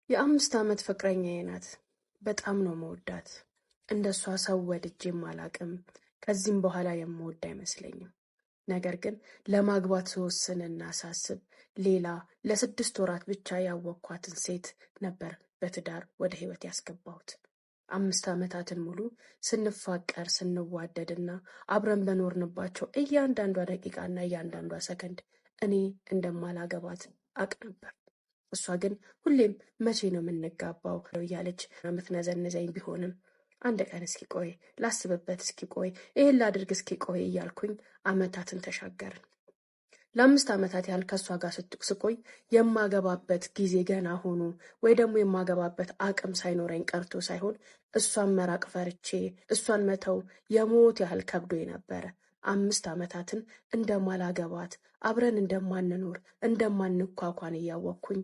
የአምስት ዓመት ፍቅረኛዬ ናት። በጣም ነው መወዳት። እንደሷ ሰው ወድጄም አላቅም። ከዚህም በኋላ የምወድ አይመስለኝም። ነገር ግን ለማግባት ስወስንና ሳስብ ሌላ ለ6 ወራት ብቻ ያወቅኳትን ሴት ነበር በትዳር ወደ ህይወት ያስገባሁት። 5 ዓመታትን ሙሉ ስንፋቀር ስንዋደድና አብረን በኖርንባቸው እያንዳንዷ ደቂቃና እያንዳንዷ ሰከንድ እኔ እንደማላገባት አቅ ነበር። እሷ ግን ሁሌም መቼ ነው የምንጋባው እያለች የምትነዘንዘኝ ቢሆንም አንድ ቀን እስኪ ቆይ ላስብበት፣ እስኪ ቆይ ይሄን ላድርግ፣ እስኪ ቆይ እያልኩኝ ዓመታትን ተሻገርን። ለ5 ዓመታት ያህል ከእሷ ጋር ስቆይ የማገባበት ጊዜ ገና ሆኖ ወይ ደግሞ የማገባበት አቅም ሳይኖረኝ ቀርቶ ሳይሆን እሷን መራቅ ፈርቼ እሷን መተው የሞት ያህል ከብዶኝ ነበረ። 5 ዓመታትን እንደማላገባት አብረን እንደማንኖር እንደማንኳኳን እያወቅኩኝ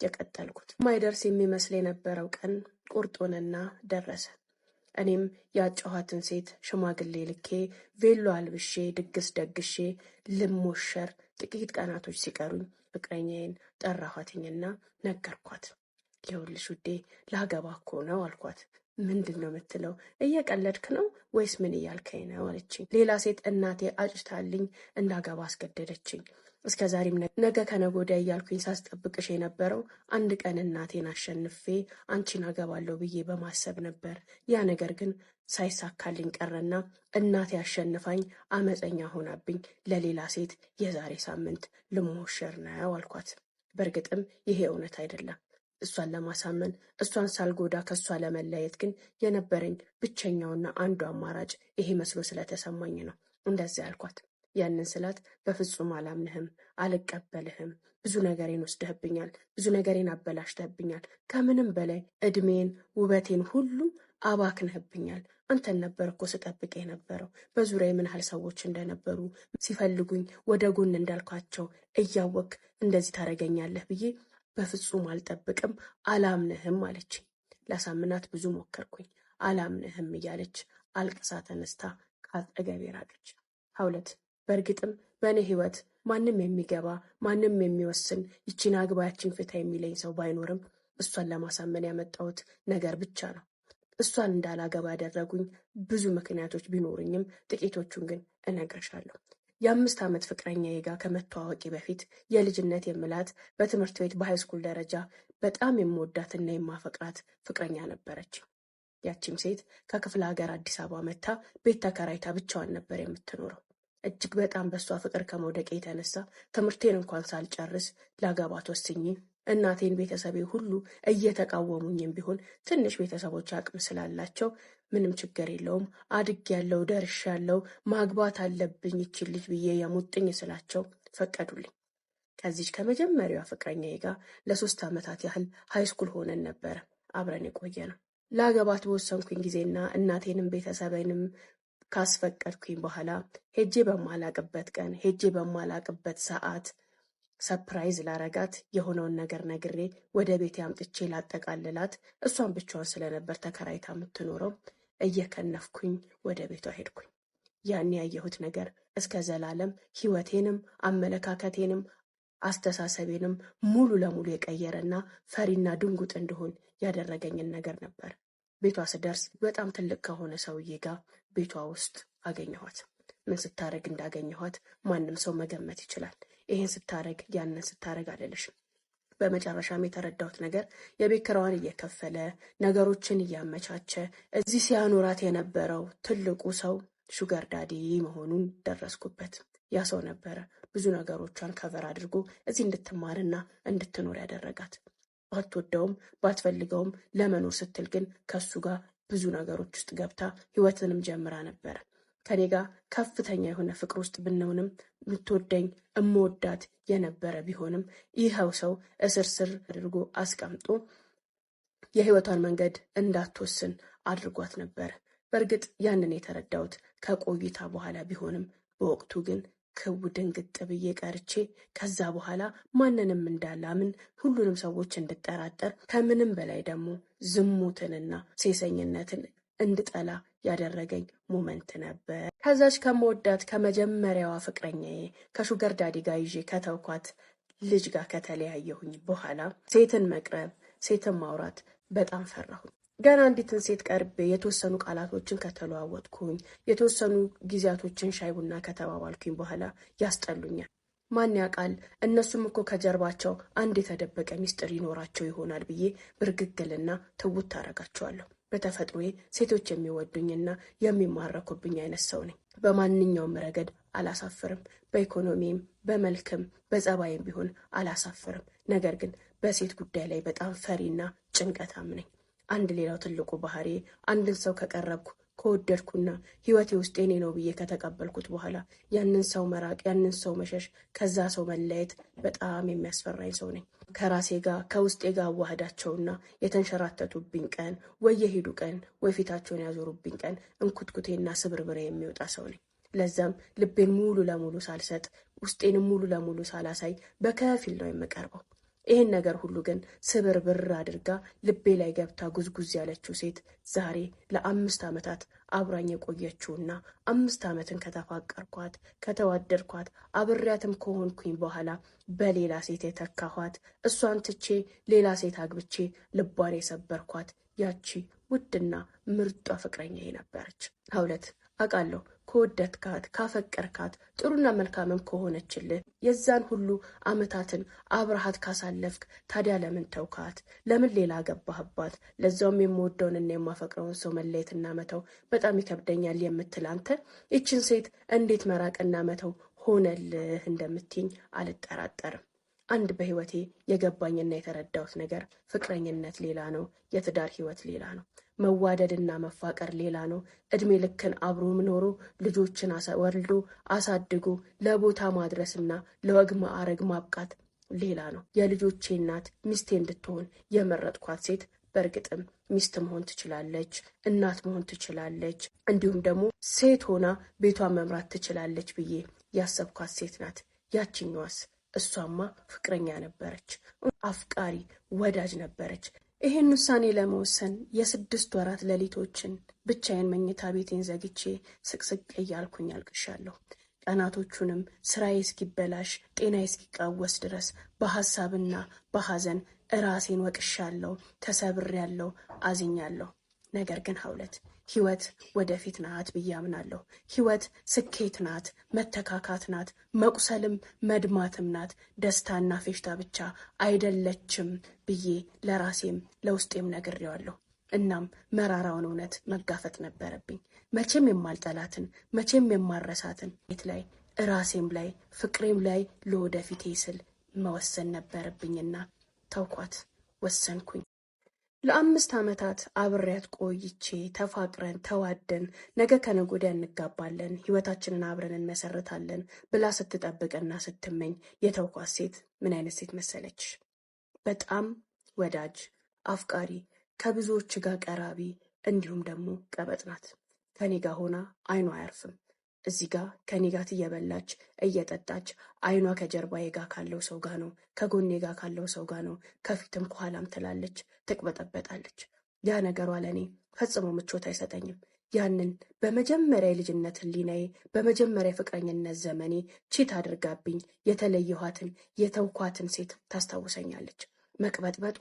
የቀጠልኩት ማይደርስ የሚመስል የነበረው ቀን ቁርጡንና ደረሰ። እኔም ያጨኋትን ሴት ሽማግሌ ልኬ ቬሎ አልብሼ ድግስ ደግሼ ልሞሸር ጥቂት ቀናቶች ሲቀሩኝ ፍቅረኛዬን ጠራኋትኝና ነገርኳት። ይኸውልሽ ውዴ ላገባ እኮ ነው አልኳት። ምንድን ነው የምትለው? እየቀለድክ ነው ወይስ ምን እያልከኝ ነው አለችኝ። ሌላ ሴት እናቴ አጭታልኝ እንዳገባ አስገደደችኝ። እስከ ዛሬም ነገ ከነገ ወዲያ እያልኩኝ ሳስጠብቅሽ የነበረው አንድ ቀን እናቴን አሸንፌ አንቺን አገባለሁ ብዬ በማሰብ ነበር። ያ ነገር ግን ሳይሳካልኝ ቀረና እናቴ አሸንፋኝ አመፀኛ ሆናብኝ ለሌላ ሴት የዛሬ ሳምንት ልሞሸር ነው አልኳት። በእርግጥም ይሄ እውነት አይደለም። እሷን ለማሳመን እሷን ሳልጎዳ ከእሷ ለመለየት ግን የነበረኝ ብቸኛውና አንዱ አማራጭ ይሄ መስሎ ስለተሰማኝ ነው እንደዚያ አልኳት። ያንን ስላት በፍጹም አላምንህም፣ አልቀበልህም፣ ብዙ ነገሬን ወስደህብኛል፣ ብዙ ነገሬን አበላሽተህብኛል፣ ከምንም በላይ እድሜን ውበቴን ሁሉ አባክነህብኛል። አንተን ነበር እኮ ስጠብቅ የነበረው። በዙሪያ ምን ያህል ሰዎች እንደነበሩ ሲፈልጉኝ ወደ ጎን እንዳልኳቸው እያወቅ እንደዚህ ታደርገኛለህ ብዬ በፍጹም አልጠብቅም፣ አላምንህም አለችኝ። ላሳምናት ብዙ ሞከርኩኝ። አላምንህም እያለች አልቅሳ ተነስታ ከአጠገቤ ራቀች። ሀውለት በእርግጥም በእኔ ህይወት ማንም የሚገባ ማንም የሚወስን ይቺን አግባ ያቺን ፍታ የሚለኝ ሰው ባይኖርም እሷን ለማሳመን ያመጣሁት ነገር ብቻ ነው። እሷን እንዳላገባ ያደረጉኝ ብዙ ምክንያቶች ቢኖሩኝም ጥቂቶቹን ግን እነግርሻለሁ። የ5 ዓመት ፍቅረኛዬ ጋር ከመተዋወቂ በፊት የልጅነት የምላት በትምህርት ቤት በሃይስኩል ደረጃ በጣም የምወዳትና የማፈቅራት ፍቅረኛ ነበረች። ያቺም ሴት ከክፍለ ሀገር አዲስ አበባ መታ ቤት ተከራይታ ብቻዋን ነበር የምትኖረው። እጅግ በጣም በሷ ፍቅር ከመውደቅ የተነሳ ትምህርቴን እንኳን ሳልጨርስ ላገባት ወስኜ እናቴን ቤተሰቤ ሁሉ እየተቃወሙኝም ቢሆን ትንሽ ቤተሰቦች አቅም ስላላቸው ምንም ችግር የለውም አድጌያለሁ፣ ደርሻለሁ፣ ማግባት አለብኝ ይቺን ልጅ ብዬ የሙጥኝ ስላቸው ፈቀዱልኝ። ከዚች ከመጀመሪያዋ ፍቅረኛዬ ጋር ለ3 ዓመታት ያህል ሃይስኩል ሆነን ነበረ አብረን የቆየ ነው። ላገባት በወሰንኩኝ ጊዜና እናቴንም ቤተሰቤንም ካስፈቀድኩኝ በኋላ ሄጄ በማላቅበት ቀን ሄጄ በማላቅበት ሰዓት ሰፕራይዝ ላረጋት የሆነውን ነገር ነግሬ ወደ ቤት አምጥቼ ላጠቃልላት እሷን ብቻዋን ስለነበር ተከራይታ የምትኖረው እየከነፍኩኝ ወደ ቤቷ ሄድኩኝ። ያን ያየሁት ነገር እስከ ዘላለም ህይወቴንም አመለካከቴንም አስተሳሰቤንም ሙሉ ለሙሉ የቀየረና ፈሪና ድንጉጥ እንድሆን ያደረገኝን ነገር ነበር። ቤቷ ስደርስ በጣም ትልቅ ከሆነ ሰውዬ ጋር ቤቷ ውስጥ አገኘኋት። ምን ስታረግ እንዳገኘኋት ማንም ሰው መገመት ይችላል። ይሄን ስታረግ ያንን ስታረግ አልልሽም። በመጨረሻም የተረዳሁት ነገር የቤት ኪራዋን እየከፈለ ነገሮችን እያመቻቸ እዚህ ሲያኖራት የነበረው ትልቁ ሰው ሹገር ዳዲ መሆኑን ደረስኩበት። ያ ሰው ነበረ ብዙ ነገሮቿን ከቨር አድርጎ እዚህ እንድትማርና እንድትኖር ያደረጋት። ባትወደውም ባትፈልገውም ለመኖር ስትል ግን ከሱ ጋር ብዙ ነገሮች ውስጥ ገብታ ህይወትንም ጀምራ ነበረ። ከኔ ጋር ከፍተኛ የሆነ ፍቅር ውስጥ ብንሆንም የምትወደኝ እምወዳት የነበረ ቢሆንም ይኸው ሰው እስር ስር አድርጎ አስቀምጦ የህይወቷን መንገድ እንዳትወስን አድርጓት ነበረ። በእርግጥ ያንን የተረዳሁት ከቆይታ በኋላ ቢሆንም በወቅቱ ግን ክው ድንግጥ ብዬ ቀርቼ ከዛ በኋላ ማንንም እንዳላምን ሁሉንም ሰዎች እንድጠራጠር ከምንም በላይ ደግሞ ዝሙትንና ሴሰኝነትን እንድጠላ ያደረገኝ ሞመንት ነበር። ከዛች ከመወዳት ከመጀመሪያዋ ፍቅረኛዬ ከሹገር ዳዲ ጋር ይዤ ከተውኳት ልጅ ጋር ከተለያየሁኝ በኋላ ሴትን መቅረብ ሴትን ማውራት በጣም ፈራሁ። ገና አንዲትን ሴት ቀርቤ የተወሰኑ ቃላቶችን ከተለዋወጥኩኝ የተወሰኑ ጊዜያቶችን ሻይ ቡና ከተባባልኩኝ በኋላ ያስጠሉኛል። ማን ያውቃል፣ እነሱም እኮ ከጀርባቸው አንድ የተደበቀ ሚስጥር ይኖራቸው ይሆናል ብዬ ብርግግልና ትውት ታረጋቸዋለሁ። በተፈጥሮዬ ሴቶች የሚወዱኝና የሚማረኩብኝ አይነት ሰው ነኝ። በማንኛውም ረገድ አላሳፍርም። በኢኮኖሚም በመልክም በጸባይም ቢሆን አላሳፍርም። ነገር ግን በሴት ጉዳይ ላይ በጣም ፈሪና ጭንቀታም ነኝ። አንድ ሌላው ትልቁ ባህሪ አንድን ሰው ከቀረብኩ ከወደድኩና ህይወቴ ውስጥ የኔ ነው ብዬ ከተቀበልኩት በኋላ ያንን ሰው መራቅ፣ ያንን ሰው መሸሽ፣ ከዛ ሰው መለየት በጣም የሚያስፈራኝ ሰው ነኝ። ከራሴ ጋር ከውስጤ ጋር አዋህዳቸውና የተንሸራተቱብኝ ቀን ወይ የሄዱ ቀን ወይ ፊታቸውን ያዞሩብኝ ቀን እንኩትኩቴና ስብርብሬ የሚወጣ ሰው ነኝ። ለዛም ልቤን ሙሉ ለሙሉ ሳልሰጥ ውስጤንም ሙሉ ለሙሉ ሳላሳይ በከፊል ነው የምቀርበው። ይህን ነገር ሁሉ ግን ስብርብር አድርጋ ልቤ ላይ ገብታ ጉዝጉዝ ያለችው ሴት ዛሬ ለ5 ዓመታት አብራኝ የቆየችውና 5 ዓመትን ከተፋቀርኳት ከተዋደድኳት አብሬያትም ከሆንኩኝ በኋላ በሌላ ሴት የተካኋት እሷን ትቼ ሌላ ሴት አግብቼ ልቧን የሰበርኳት ያቺ ውድና ምርጧ ፍቅረኛዬ ነበረች። ሀውለት አውቃለሁ ከወደድካት ካፈቀርካት ጥሩና መልካምም ከሆነችልህ የዛን ሁሉ ዓመታትን አብረሃት ካሳለፍክ ታዲያ ለምን ተውካት? ለምን ሌላ ገባህባት? ለዛውም የምወደውንና የማፈቅረውን ሰው መለየትና መተው በጣም ይከብደኛል የምትል አንተ ይችን ሴት እንዴት መራቅና መተው ሆነልህ እንደምትይኝ አልጠራጠርም። አንድ በህይወቴ የገባኝና የተረዳሁት ነገር ፍቅረኝነት ሌላ ነው፣ የትዳር ህይወት ሌላ ነው። መዋደድና መፋቀር ሌላ ነው። እድሜ ልክን አብሮ ኖሮ ልጆችን ወልዶ አሳድጎ ለቦታ ማድረስና ለወግ ማዕረግ ማብቃት ሌላ ነው። የልጆቼ እናት ሚስቴ እንድትሆን የመረጥኳት ሴት በእርግጥም ሚስት መሆን ትችላለች፣ እናት መሆን ትችላለች፣ እንዲሁም ደግሞ ሴት ሆና ቤቷን መምራት ትችላለች ብዬ ያሰብኳት ሴት ናት። ያችኛዋስ? እሷማ ፍቅረኛ ነበረች፣ አፍቃሪ ወዳጅ ነበረች። ይሄን ውሳኔ ለመወሰን የ6 ወራት ሌሊቶችን ብቻዬን መኝታ ቤቴን ዘግቼ ስቅስቅ እያልኩኝ አልቅሻለሁ። ቀናቶቹንም ስራዬ እስኪበላሽ ጤናዬ እስኪቃወስ ድረስ በሐሳብና በሐዘን ራሴን ወቅሻለሁ፣ ተሰብሬያለሁ፣ አዝኛለሁ። ነገር ግን ሀውለት ህይወት ወደፊት ናት ብዬ አምናለሁ። ህይወት ስኬት ናት፣ መተካካት ናት፣ መቁሰልም መድማትም ናት። ደስታና ፌሽታ ብቻ አይደለችም ብዬ ለራሴም ለውስጤም ነግሬዋለሁ። እናም መራራውን እውነት መጋፈጥ ነበረብኝ። መቼም የማልጠላትን መቼም የማረሳትን ቤት ላይ ራሴም ላይ ፍቅሬም ላይ ለወደፊቴ ስል መወሰን ነበረብኝና ተውኳት፣ ወሰንኩኝ። ለ5 ዓመታት አብሬያት ቆይቼ ተፋቅረን ተዋደን ነገ ከነገ ወዲያ እንጋባለን ህይወታችንን አብረን እንመሰርታለን ብላ ስትጠብቅና ስትመኝ የተውኳት ሴት ምን አይነት ሴት መሰለች? በጣም ወዳጅ አፍቃሪ፣ ከብዙዎች ጋር ቀራቢ እንዲሁም ደግሞ ቀበጥ ናት። ከኔ ጋር ሆና አይኗ አያርፍም። እዚህ ጋር ከኔ ጋር እየበላች እየጠጣች አይኗ ከጀርባዬ ጋር ካለው ሰው ጋር ነው፣ ከጎኔ ጋር ካለው ሰው ጋር ነው፣ ከፊትም ከኋላም ትላለች፣ ትቅበጠበጣለች። ያ ነገሯ ለእኔ ፈጽሞ ምቾት አይሰጠኝም። ያንን በመጀመሪያ የልጅነት ህሊናዬ በመጀመሪያ የፍቅረኝነት ዘመኔ ቺት አድርጋብኝ የተለየኋትን የተውኳትን ሴት ታስታውሰኛለች። መቅበጥበጧ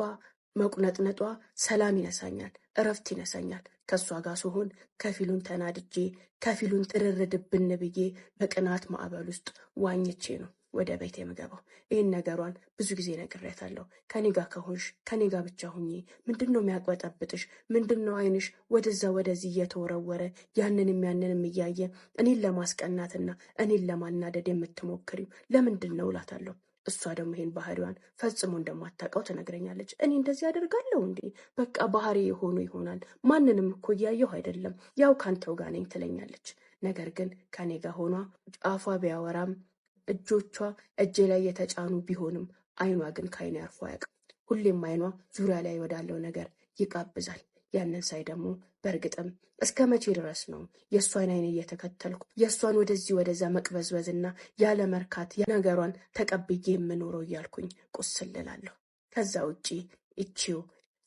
መቁነጥነጧ ሰላም ይነሳኛል፣ እረፍት ይነሳኛል። ከእሷ ጋር ስሆን ከፊሉን ተናድጄ ከፊሉን ጥርርድብን ብዬ በቅናት ማዕበል ውስጥ ዋኝቼ ነው ወደ ቤት የምገባው። ይህን ነገሯን ብዙ ጊዜ ነግሬያታለሁ። ከኔ ጋር ከሆንሽ ከኔ ጋር ብቻ ሁኚ። ምንድን ነው የሚያቅበጠብጥሽ? ምንድን ነው አይንሽ ወደዛ ወደዚህ እየተወረወረ ያንንም ያንንም እያየ እኔን ለማስቀናትና እኔን ለማናደድ የምትሞክሪው ለምንድን ነው እላታለሁ። እሷ ደግሞ ይሄን ባህሪዋን ፈጽሞ እንደማታውቀው ትነግረኛለች። እኔ እንደዚህ አደርጋለሁ እንዴ? በቃ ባህሪ የሆኑ ይሆናል። ማንንም እኮ እያየሁ አይደለም፣ ያው ካንተው ጋር ነኝ ትለኛለች። ነገር ግን ከኔ ጋር ሆኗ አፏ ቢያወራም እጆቿ እጄ ላይ የተጫኑ ቢሆንም አይኗ ግን ከአይኔ አርፎ አያውቅም። ሁሌም አይኗ ዙሪያ ላይ ወዳለው ነገር ይቃብዛል። ያንን ሳይ ደግሞ በእርግጥም እስከ መቼ ድረስ ነው የእሷን አይን እየተከተልኩ የእሷን ወደዚህ ወደዛ መቅበዝበዝና ያለ መርካት ነገሯን ተቀብዬ የምኖረው እያልኩኝ ቁስል እላለሁ። ከዛ ውጪ እቺው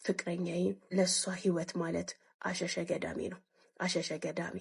ፍቅረኛዬ ለእሷ ህይወት ማለት አሸሸ ገዳሜ ነው። አሸሸ ገዳሜ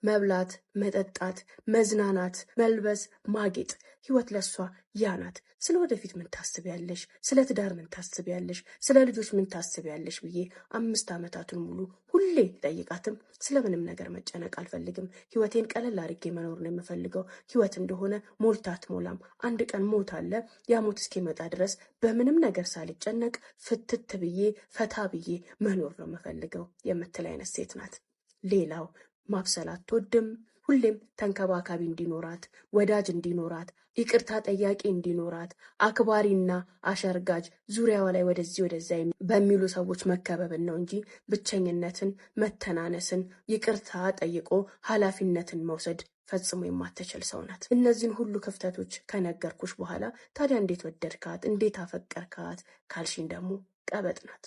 መብላት፣ መጠጣት፣ መዝናናት፣ መልበስ፣ ማጌጥ ህይወት ለሷ ያ ናት። ስለ ወደፊት ምን ታስቢያለሽ? ስለ ትዳር ምን ታስቢያለሽ? ስለ ልጆች ምን ታስቢያለሽ ብዬ 5 ዓመታቱን ሙሉ ሁሌ ጠይቃትም ስለምንም ነገር መጨነቅ አልፈልግም። ህይወቴን ቀለል አድርጌ መኖር ነው የምፈልገው። ህይወት እንደሆነ ሞልታ አትሞላም። አንድ ቀን ሞት አለ። ያ ሞት እስኪመጣ ድረስ በምንም ነገር ሳልጨነቅ ፍትት ብዬ ፈታ ብዬ መኖር ነው የምፈልገው የምትል አይነት ሴት ናት። ሌላው ማብሰል አትወድም። ሁሌም ተንከባካቢ እንዲኖራት፣ ወዳጅ እንዲኖራት፣ ይቅርታ ጠያቂ እንዲኖራት፣ አክባሪና አሸርጋጅ ዙሪያዋ ላይ ወደዚህ ወደዚያ በሚሉ ሰዎች መከበብን ነው እንጂ ብቸኝነትን፣ መተናነስን፣ ይቅርታ ጠይቆ ኃላፊነትን መውሰድ ፈጽሞ የማትችል ሰው ናት። እነዚህን ሁሉ ክፍተቶች ከነገርኩሽ በኋላ ታዲያ እንዴት ወደድካት፣ እንዴት አፈቀርካት ካልሽኝ ደግሞ ቀበጥ ናት።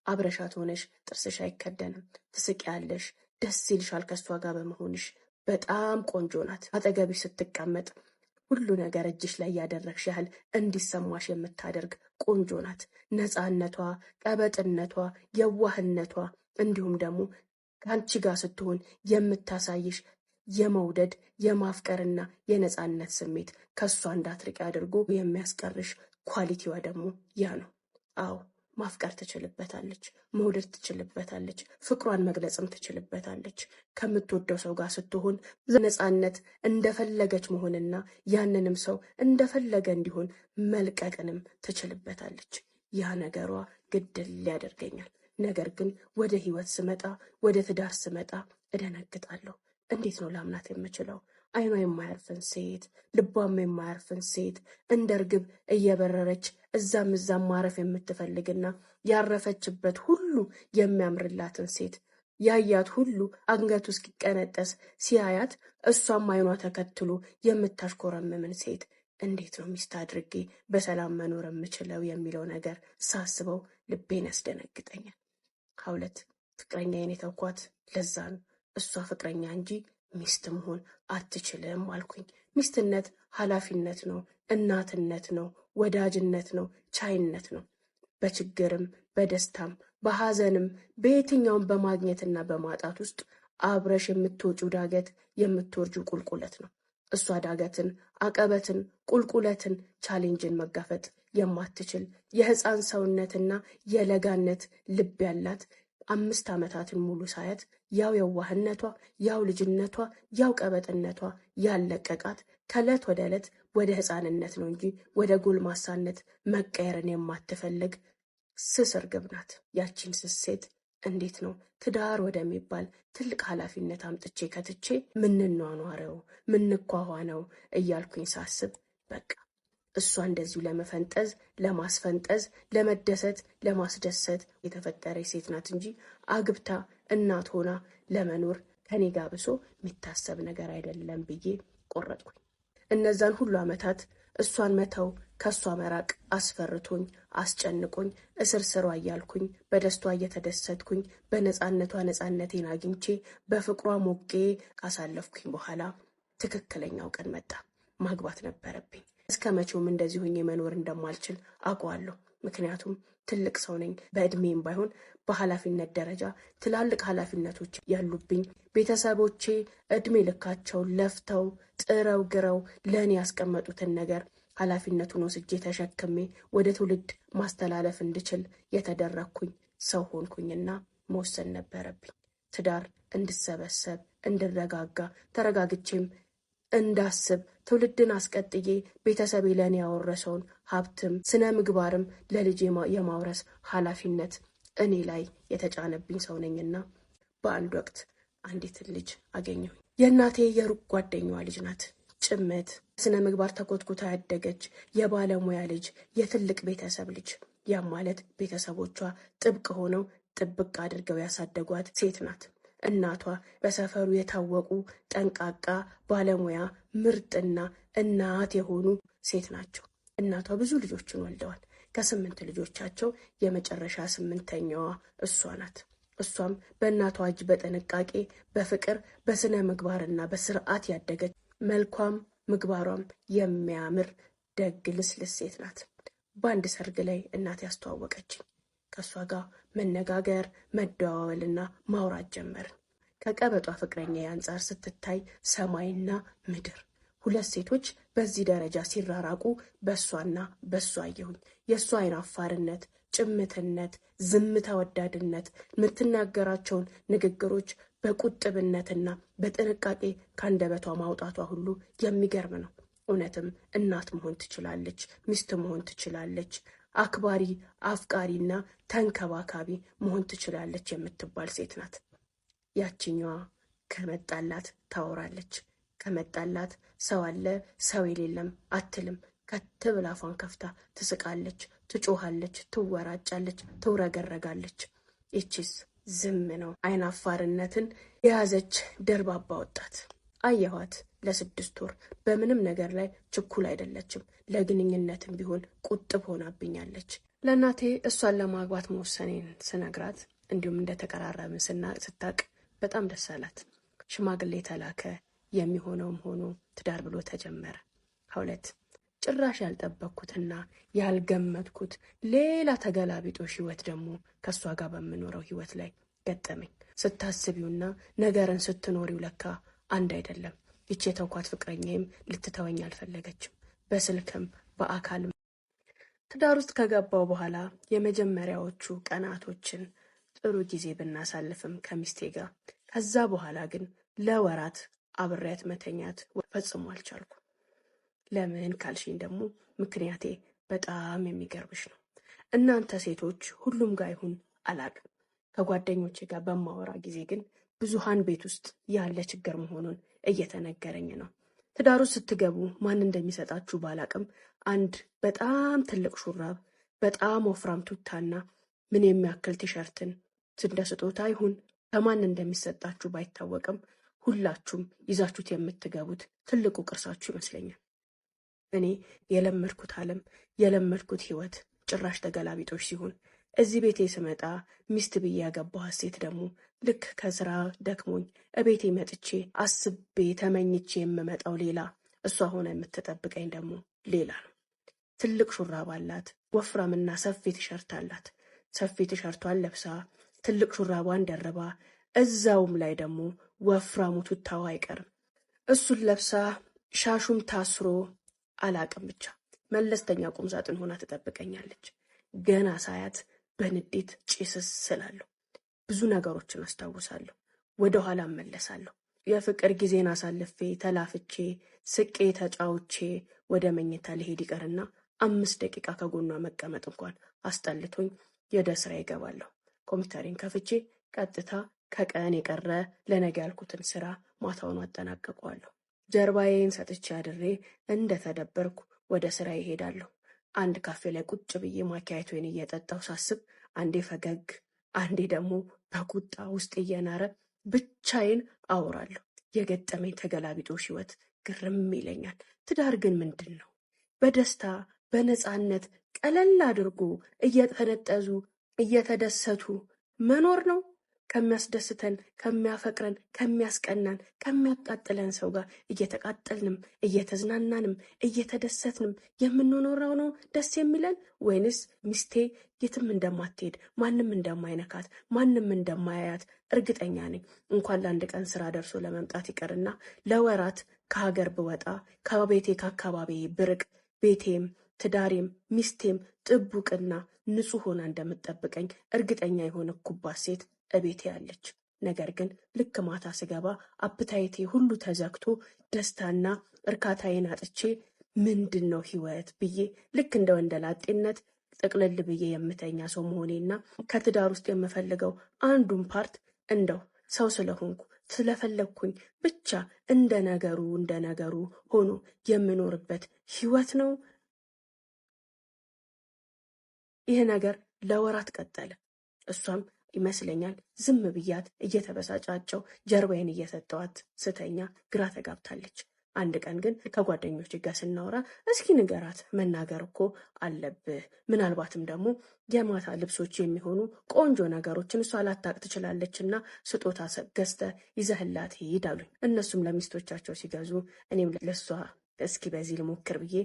አብረሻት ሆነሽ ጥርስሽ አይከደንም፣ ትስቂያለሽ፣ ደስ ይልሻል ከሷ ጋር በመሆንሽ። በጣም ቆንጆ ናት። አጠገብሽ ስትቀመጥ ሁሉ ነገር እጅሽ ላይ ያደረግሽ ያህል እንዲሰማሽ የምታደርግ ቆንጆ ናት። ነፃነቷ፣ ቀበጥነቷ፣ የዋህነቷ እንዲሁም ደግሞ ከአንቺ ጋር ስትሆን የምታሳይሽ የመውደድ የማፍቀርና የነፃነት ስሜት ከሷ እንዳትርቂ አድርጎ የሚያስቀርሽ ኳሊቲዋ ደግሞ ያ ነው። አዎ ማፍቀር ትችልበታለች፣ መውደድ ትችልበታለች፣ ፍቅሯን መግለጽም ትችልበታለች። ከምትወደው ሰው ጋር ስትሆን ነፃነት እንደፈለገች መሆንና ያንንም ሰው እንደፈለገ እንዲሆን መልቀቅንም ትችልበታለች። ያ ነገሯ ግድል ያደርገኛል። ነገር ግን ወደ ህይወት ስመጣ፣ ወደ ትዳር ስመጣ እደነግጣለሁ። እንዴት ነው ላምናት የምችለው? አይኗ የማያርፍን ሴት፣ ልቧም የማያርፍን ሴት እንደ እርግብ እየበረረች እዛም እዛም ማረፍ የምትፈልግና ያረፈችበት ሁሉ የሚያምርላትን ሴት ያያት ሁሉ አንገቱ እስኪቀነጠስ ሲያያት እሷም አይኗ ተከትሎ የምታሽኮረምምን ሴት እንዴት ነው ሚስት አድርጌ በሰላም መኖር የምችለው የሚለው ነገር ሳስበው ልቤን ያስደነግጠኛል። ሀውለት ፍቅረኛዬን የተውኳት ለዛ ነው። እሷ ፍቅረኛ እንጂ ሚስት መሆን አትችልም አልኩኝ። ሚስትነት ኃላፊነት ነው፣ እናትነት ነው፣ ወዳጅነት ነው፣ ቻይነት ነው። በችግርም በደስታም በሐዘንም በየትኛውም በማግኘትና በማጣት ውስጥ አብረሽ የምትወጪው ዳገት የምትወርጂው ቁልቁለት ነው። እሷ ዳገትን፣ አቀበትን፣ ቁልቁለትን፣ ቻሌንጅን መጋፈጥ የማትችል የህፃን ሰውነትና የለጋነት ልብ ያላት 5 ዓመታትን ሙሉ ሳያት ያው የዋህነቷ፣ ያው ልጅነቷ፣ ያው ቀበጥነቷ ያለቀቃት ከዕለት ወደ ዕለት ወደ ህፃንነት ነው እንጂ ወደ ጎልማሳነት መቀየርን የማትፈልግ ስስ እርግብ ናት። ያቺን ስስ ሴት እንዴት ነው ትዳር ወደሚባል ትልቅ ኃላፊነት አምጥቼ ከትቼ ምንኗኗረው ምንኳኋነው እያልኩኝ ሳስብ በቃ እሷ እንደዚሁ ለመፈንጠዝ፣ ለማስፈንጠዝ፣ ለመደሰት፣ ለማስደሰት የተፈጠረች ሴት ናት እንጂ አግብታ እናት ሆና ለመኖር ከኔ ጋር ብሶ የሚታሰብ ነገር አይደለም ብዬ ቆረጥኩኝ። እነዛን ሁሉ ዓመታት እሷን መተው ከእሷ መራቅ አስፈርቶኝ አስጨንቆኝ እስር ስሯ እያልኩኝ በደስቷ እየተደሰትኩኝ በነፃነቷ ነፃነቴን አግኝቼ በፍቅሯ ሞቄ ካሳለፍኩኝ በኋላ ትክክለኛው ቀን መጣ። ማግባት ነበረብኝ። እስከ መቼውም እንደዚህ ሆኜ መኖር እንደማልችል አውቀዋለሁ። ምክንያቱም ትልቅ ሰው ነኝ። በእድሜም ባይሆን በኃላፊነት ደረጃ ትላልቅ ኃላፊነቶች ያሉብኝ፣ ቤተሰቦቼ እድሜ ልካቸውን ለፍተው ጥረው ግረው ለእኔ ያስቀመጡትን ነገር ኃላፊነቱን ወስጄ ተሸክሜ ወደ ትውልድ ማስተላለፍ እንድችል የተደረግኩኝ ሰው ሆንኩኝና መወሰን ነበረብኝ። ትዳር እንድሰበሰብ፣ እንድረጋጋ፣ ተረጋግቼም እንዳስብ ትውልድን አስቀጥዬ ቤተሰቤ ለእኔ ያወረሰውን ሀብትም ስነ ምግባርም ለልጅ የማውረስ ኃላፊነት እኔ ላይ የተጫነብኝ ሰው ነኝና በአንድ ወቅት አንዲትን ልጅ አገኘሁኝ። የእናቴ የሩቅ ጓደኛዋ ልጅ ናት። ጭምት ስነ ምግባር ተኮትኩታ ያደገች የባለሙያ ልጅ፣ የትልቅ ቤተሰብ ልጅ። ያም ማለት ቤተሰቦቿ ጥብቅ ሆነው ጥብቅ አድርገው ያሳደጓት ሴት ናት። እናቷ በሰፈሩ የታወቁ ጠንቃቃ ባለሙያ ምርጥና እናት የሆኑ ሴት ናቸው። እናቷ ብዙ ልጆችን ወልደዋል። ከ8 ልጆቻቸው የመጨረሻ 8ኛዋ እሷ ናት። እሷም በእናቷ እጅ በጥንቃቄ በፍቅር በስነ ምግባርና በስርዓት ያደገች መልኳም ምግባሯም የሚያምር ደግ ልስልስ ሴት ናት። በአንድ ሰርግ ላይ እናቴ ያስተዋወቀችኝ። ከእሷ ጋር መነጋገር መደዋወልና ማውራት ጀመርን። ከቀበጧ ፍቅረኛ አንጻር ስትታይ ሰማይና ምድር። ሁለት ሴቶች በዚህ ደረጃ ሲራራቁ በእሷና በእሷ አየሁኝ። የእሷ አይን አፋርነት፣ ጭምትነት፣ ዝምታ ወዳድነት፣ የምትናገራቸውን ንግግሮች በቁጥብነትና በጥንቃቄ ከአንደበቷ ማውጣቷ ሁሉ የሚገርም ነው። እውነትም እናት መሆን ትችላለች፣ ሚስት መሆን ትችላለች፣ አክባሪ አፍቃሪና ተንከባካቢ መሆን ትችላለች የምትባል ሴት ናት። ያችኛዋ ከመጣላት ታወራለች፣ ከመጣላት ሰው አለ ሰው የሌለም አትልም። ከት ብላ አፏን ከፍታ ትስቃለች፣ ትጮሃለች፣ ትወራጫለች፣ ትውረገረጋለች። ይቺስ ዝም ነው። አይን አፋርነትን የያዘች ደርባባ ወጣት አየኋት። ለ6 ወር በምንም ነገር ላይ ችኩል አይደለችም። ለግንኙነትም ቢሆን ቁጥብ ሆናብኛለች። ለእናቴ እሷን ለማግባት መወሰኔን ስነግራት እንዲሁም እንደተቀራረብን ስታቅ በጣም ደስ አላት። ሽማግሌ ተላከ። የሚሆነውም ሆኖ ትዳር ብሎ ተጀመረ። 2 ጭራሽ ያልጠበቅኩትና ያልገመትኩት ሌላ ተገላቢጦሽ ህይወት ደግሞ ከእሷ ጋር በምኖረው ህይወት ላይ ገጠመኝ። ስታስቢውና ነገርን ስትኖሪው ለካ አንድ አይደለም። ይቺ የተውኳት ፍቅረኛዬም ልትተወኝ አልፈለገችም። በስልክም በአካልም ትዳር ውስጥ ከገባው በኋላ የመጀመሪያዎቹ ቀናቶችን ጥሩ ጊዜ ብናሳልፍም ከሚስቴ ጋር፣ ከዛ በኋላ ግን ለወራት አብሬያት መተኛት ፈጽሞ አልቻልኩ። ለምን ካልሽኝ ደግሞ ምክንያቴ በጣም የሚገርምሽ ነው። እናንተ ሴቶች ሁሉም ጋር ይሁን አላቅም፣ ከጓደኞቼ ጋር በማወራ ጊዜ ግን ብዙሃን ቤት ውስጥ ያለ ችግር መሆኑን እየተነገረኝ ነው። ትዳሩ ስትገቡ ማን እንደሚሰጣችሁ ባላቅም አንድ በጣም ትልቅ ሹራብ፣ በጣም ወፍራም ቱታና ምን የሚያክል ቲሸርትን እንደ ስጦታ ይሁን ከማን እንደሚሰጣችሁ ባይታወቅም ሁላችሁም ይዛችሁት የምትገቡት ትልቁ ቅርሳችሁ ይመስለኛል። እኔ የለመድኩት ዓለም የለመድኩት ህይወት ጭራሽ ተገላቢጦች ሲሆን እዚህ ቤቴ ስመጣ ሚስት ብዬ ያገባኋት ሴት ደግሞ ልክ ከስራ ደክሞኝ እቤቴ መጥቼ አስቤ ተመኝቼ የምመጣው ሌላ፣ እሷ ሆነ የምትጠብቀኝ ደግሞ ሌላ ነው። ትልቅ ሹራብ አላት፣ ወፍራምና ሰፊ ቲሸርት አላት። ሰፊ ቲሸርቷን ለብሳ ትልቅ ሹራቧን ደርባ እዛውም ላይ ደግሞ ወፍራሙ ቱታዋ አይቀርም እሱን ለብሳ ሻሹም ታስሮ አላቅም ብቻ መለስተኛ ቁም ሳጥን ሆና ትጠብቀኛለች። ገና ሳያት በንዴት ጭስስ ስላለሁ ብዙ ነገሮችን አስታውሳለሁ። ወደ ኋላ እመለሳለሁ። የፍቅር ጊዜን አሳልፌ ተላፍቼ ስቄ ተጫውቼ ወደ መኝታ ልሄድ ይቀርና 5 ደቂቃ ከጎኗ መቀመጥ እንኳን አስጠልቶኝ ወደ ስራ ይገባለሁ። ኮምፒውተሬን ከፍቼ ቀጥታ ከቀን የቀረ ለነገ ያልኩትን ስራ ማታውን አጠናቅቀዋለሁ። ጀርባዬን ሰጥቼ አድሬ እንደተደበርኩ ወደ ስራ ይሄዳለሁ። አንድ ካፌ ላይ ቁጭ ብዬ ማኪያቶን እየጠጣሁ ሳስብ አንዴ ፈገግ አንዴ ደግሞ በቁጣ ውስጥ እየናረ ብቻዬን አወራለሁ። የገጠመኝ ተገላቢጦሽ ህይወት ግርም ይለኛል። ትዳር ግን ምንድን ነው? በደስታ በነፃነት ቀለል አድርጎ እየተነጠዙ እየተደሰቱ መኖር ነው? ከሚያስደስተን ከሚያፈቅረን ከሚያስቀናን ከሚያቃጥለን ሰው ጋር እየተቃጠልንም እየተዝናናንም እየተደሰትንም የምንኖረው ነው ደስ የሚለን? ወይንስ ሚስቴ የትም እንደማትሄድ ማንም እንደማይነካት ማንም እንደማያያት እርግጠኛ ነኝ። እንኳን ለአንድ ቀን ስራ ደርሶ ለመምጣት ይቀርና ለወራት ከሀገር ብወጣ ከቤቴ ከአካባቢ ብርቅ ቤቴም ትዳሬም ሚስቴም ጥቡቅና ንጹህ ሆና እንደምትጠብቀኝ እርግጠኛ የሆነኩባት ሴት እቤቴ ያለች። ነገር ግን ልክ ማታ ስገባ አፕታይቴ ሁሉ ተዘግቶ ደስታና እርካታዬን አጥቼ ምንድን ነው ህይወት ብዬ ልክ እንደ ወንደላጤነት ጥቅልል ብዬ የምተኛ ሰው መሆኔና ከትዳር ውስጥ የምፈልገው አንዱን ፓርት እንደው ሰው ስለሆንኩ ስለፈለግኩኝ ብቻ እንደ ነገሩ ሆኖ የምኖርበት ህይወት ነው። ይህ ነገር ለወራት ቀጠለ። እሷም ይመስለኛል ዝም ብያት እየተበሳጫቸው ጀርባዬን እየሰጠዋት ስተኛ ግራ ተጋብታለች። አንድ ቀን ግን ከጓደኞች ጋር ስናወራ እስኪ ንገራት፣ መናገር እኮ አለብህ፣ ምናልባትም ደግሞ የማታ ልብሶች የሚሆኑ ቆንጆ ነገሮችን እሷ ላታቅ ትችላለችና ስጦታ ገዝተህ ይዘህላት ሂድ አሉኝ። እነሱም ለሚስቶቻቸው ሲገዙ እኔም ለሷ እስኪ በዚህ ልሞክር ብዬ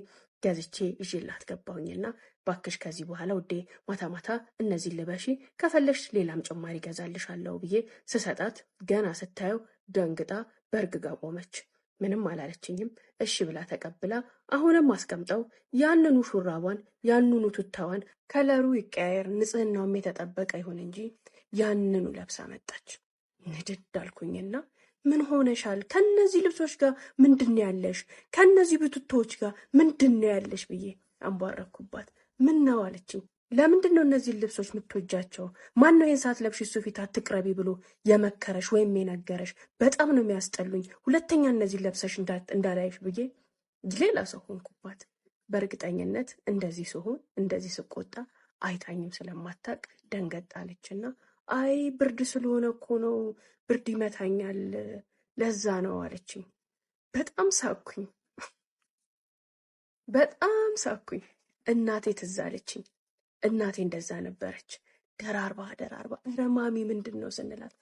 ገዝቼ ይዤላት ገባሁኝና ባክሽ ከዚህ በኋላ ውዴ ማታ ማታ እነዚህ ልበሺ፣ ከፈለሽ ሌላም ጭማሪ ገዛልሻለሁ ብዬ ስሰጣት ገና ስታየው ደንግጣ በእርግጋ ቆመች። ምንም አላለችኝም። እሺ ብላ ተቀብላ አሁንም አስቀምጠው ያንኑ ሹራቧን ያንኑ ቱታዋን ከለሩ ይቀያየር ንጽህናውም የተጠበቀ ይሁን እንጂ ያንኑ ለብሳ መጣች። ንድድ አልኩኝና ምን ሆነሻል? ከነዚህ ልብሶች ጋር ምንድን ያለሽ? ከነዚህ ብቱቶዎች ጋር ምንድን ያለሽ ብዬ አንቧረኩባት። ምን ነው አለችኝ። ለምንድን ነው እነዚህን ልብሶች የምትወጃቸው? ማን ነው ይህን ሰዓት ለብሽ እሱ ፊት አትቅረቢ ብሎ የመከረሽ ወይም የነገረሽ? በጣም ነው የሚያስጠሉኝ። ሁለተኛ እነዚህን ለብሰሽ እንዳላይሽ ብዬ ሌላ ሰው ሆንኩባት። በእርግጠኝነት እንደዚህ ስሆን እንደዚህ ስቆጣ አይታኝም ስለማታቅ ደንገጥ አለችና አይ ብርድ ስለሆነ እኮ ነው፣ ብርድ ይመታኛል፣ ለዛ ነው አለችኝ። በጣም ሳኩኝ፣ በጣም ሳኩኝ። እናቴ ትዝ አለችኝ። እናቴ እንደዛ ነበረች። ደራርባ ኧረ ማሚ ምንድን ነው ስንላት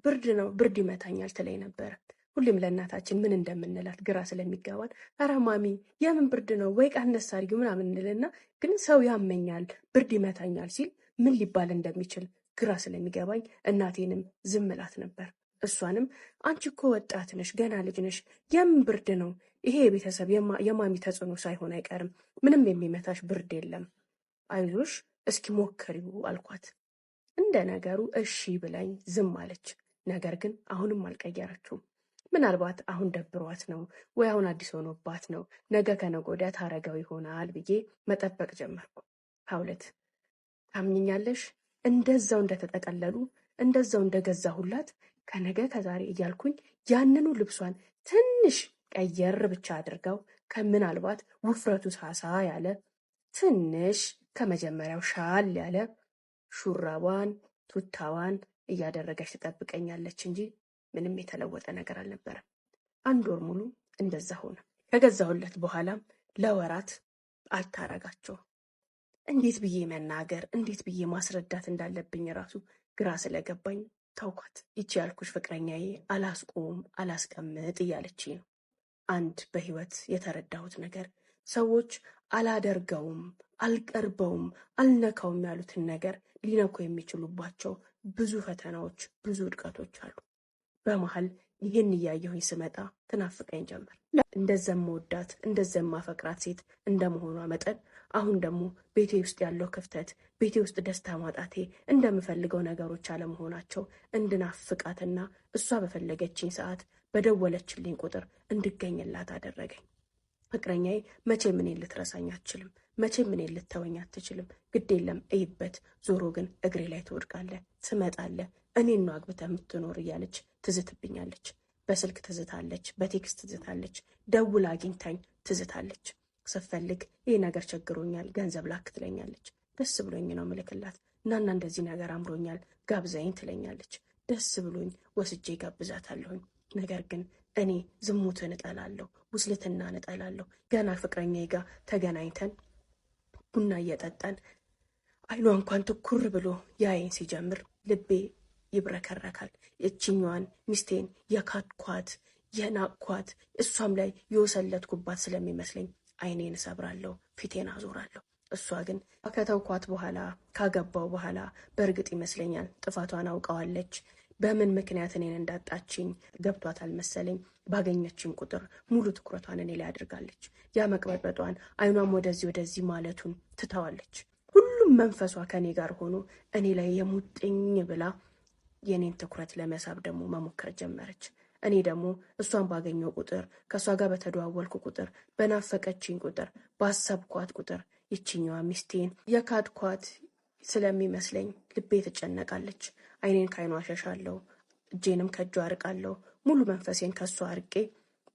ብርድ ነው ብርድ ይመታኛል ትለኝ ነበረ። ሁሌም ለእናታችን ምን እንደምንላት ግራ ስለሚገባን ኧረ ማሚ የምን ብርድ ነው ወይ ቀነስ አድርጊው ምናምን እንልና ግን ሰው ያመኛል ብርድ ይመታኛል ሲል ምን ሊባል እንደሚችል ግራ ስለሚገባኝ እናቴንም ዝም እላት ነበር። እሷንም አንቺ እኮ ወጣት ነሽ፣ ገና ልጅ ነሽ፣ የምን ብርድ ነው ይሄ? የቤተሰብ የማሚ ተጽዕኖ ሳይሆን አይቀርም፣ ምንም የሚመታሽ ብርድ የለም፣ አይዞሽ እስኪ ሞክሪው አልኳት። እንደ ነገሩ እሺ ብላኝ ዝም አለች። ነገር ግን አሁንም አልቀየረችውም። ምናልባት አሁን ደብሯት ነው ወይ አሁን አዲስ ሆኖባት ነው፣ ነገ ከነገ ወዲያ ታረገው ይሆናል ብዬ መጠበቅ ጀመርኩ። ሀውለት ታምኝኛለሽ? እንደዛው እንደተጠቀለሉ እንደዛው እንደገዛሁላት ከነገ ከዛሬ እያልኩኝ ያንኑ ልብሷን ትንሽ ቀየር ብቻ አድርገው ከምናልባት ውፍረቱ ሳሳ ያለ ትንሽ ከመጀመሪያው ሻል ያለ ሹራቧን ቱታዋን እያደረገች ትጠብቀኛለች እንጂ ምንም የተለወጠ ነገር አልነበረም። 1 ወር ሙሉ እንደዛ ሆነ። ከገዛሁለት በኋላም ለወራት አልታረጋቸው። እንዴት ብዬ መናገር እንዴት ብዬ ማስረዳት እንዳለብኝ ራሱ ግራ ስለገባኝ ታውኳት። ይቺ ያልኩሽ ፍቅረኛዬ አላስቆም አላስቀምጥ እያለች ነው። አንድ በህይወት የተረዳሁት ነገር ሰዎች አላደርገውም አልቀርበውም አልነካውም ያሉትን ነገር ሊነኩ የሚችሉባቸው ብዙ ፈተናዎች ብዙ ውድቀቶች አሉ። በመሀል ይህን እያየሁኝ ስመጣ ትናፍቀኝ ጀመር። እንደዘምወዳት እንደዘማፈቅራት ሴት እንደመሆኗ መጠን አሁን ደግሞ ቤቴ ውስጥ ያለው ክፍተት ቤቴ ውስጥ ደስታ ማጣቴ እንደምፈልገው ነገሮች አለመሆናቸው እንድናፍቃትና እሷ በፈለገችኝ ሰዓት በደወለችልኝ ቁጥር እንድገኝላት አደረገኝ። ፍቅረኛዬ መቼም እኔን ልትረሳኝ አትችልም፣ መቼም እኔን ልተወኝ አትችልም። ግድ የለም እይበት፣ ዞሮ ግን እግሬ ላይ ትወድቃለህ፣ ትመጣለህ፣ እኔን ነው አግብተህ የምትኖር እያለች ትዝትብኛለች። በስልክ ትዝታለች፣ በቴክስት ትዝታለች፣ ደውላ አግኝታኝ ትዝታለች። ስፈልግ ይህ ነገር ቸግሮኛል ገንዘብ ላክ ትለኛለች። ደስ ብሎኝ ነው ምልክላት። እናና እንደዚህ ነገር አምሮኛል ጋብዛኝ ትለኛለች። ደስ ብሎኝ ወስጄ ጋብዛታለሁኝ። ነገር ግን እኔ ዝሙትን እጠላለሁ፣ ውስልትናን እጠላለሁ። ገና ፍቅረኛዬ ጋር ተገናኝተን ቡና እየጠጣን አይኗ እንኳን ትኩር ብሎ ያይን ሲጀምር ልቤ ይብረከረካል። እችኛዋን ሚስቴን የካድኳት የናቅኳት እሷም ላይ የወሰለትኩባት ስለሚመስለኝ አይኔን እሰብራለሁ፣ ፊቴን አዞራለሁ። እሷ ግን ከተውኳት በኋላ ካገባው በኋላ በእርግጥ ይመስለኛል ጥፋቷን አውቀዋለች። በምን ምክንያት እኔን እንዳጣችኝ ገብቷታል መሰለኝ። ባገኘችኝ ቁጥር ሙሉ ትኩረቷን እኔ ላይ አድርጋለች። ያ መቅበጥበጧን አይኗም ወደዚህ ማለቱን ትተዋለች። ሁሉም መንፈሷ ከኔ ጋር ሆኖ እኔ ላይ የሙጥኝ ብላ የኔን ትኩረት ለመሳብ ደግሞ መሞከር ጀመረች። እኔ ደግሞ እሷን ባገኘው ቁጥር ከእሷ ጋር በተደዋወልኩ ቁጥር በናፈቀችኝ ቁጥር ባሰብኳት ቁጥር ይችኛዋ ሚስቴን የካድኳት ስለሚመስለኝ ልቤ ትጨነቃለች። አይኔን ከአይኗ አሸሻለሁ፣ እጄንም ከእጇ አርቃለሁ። ሙሉ መንፈሴን ከእሷ አርቄ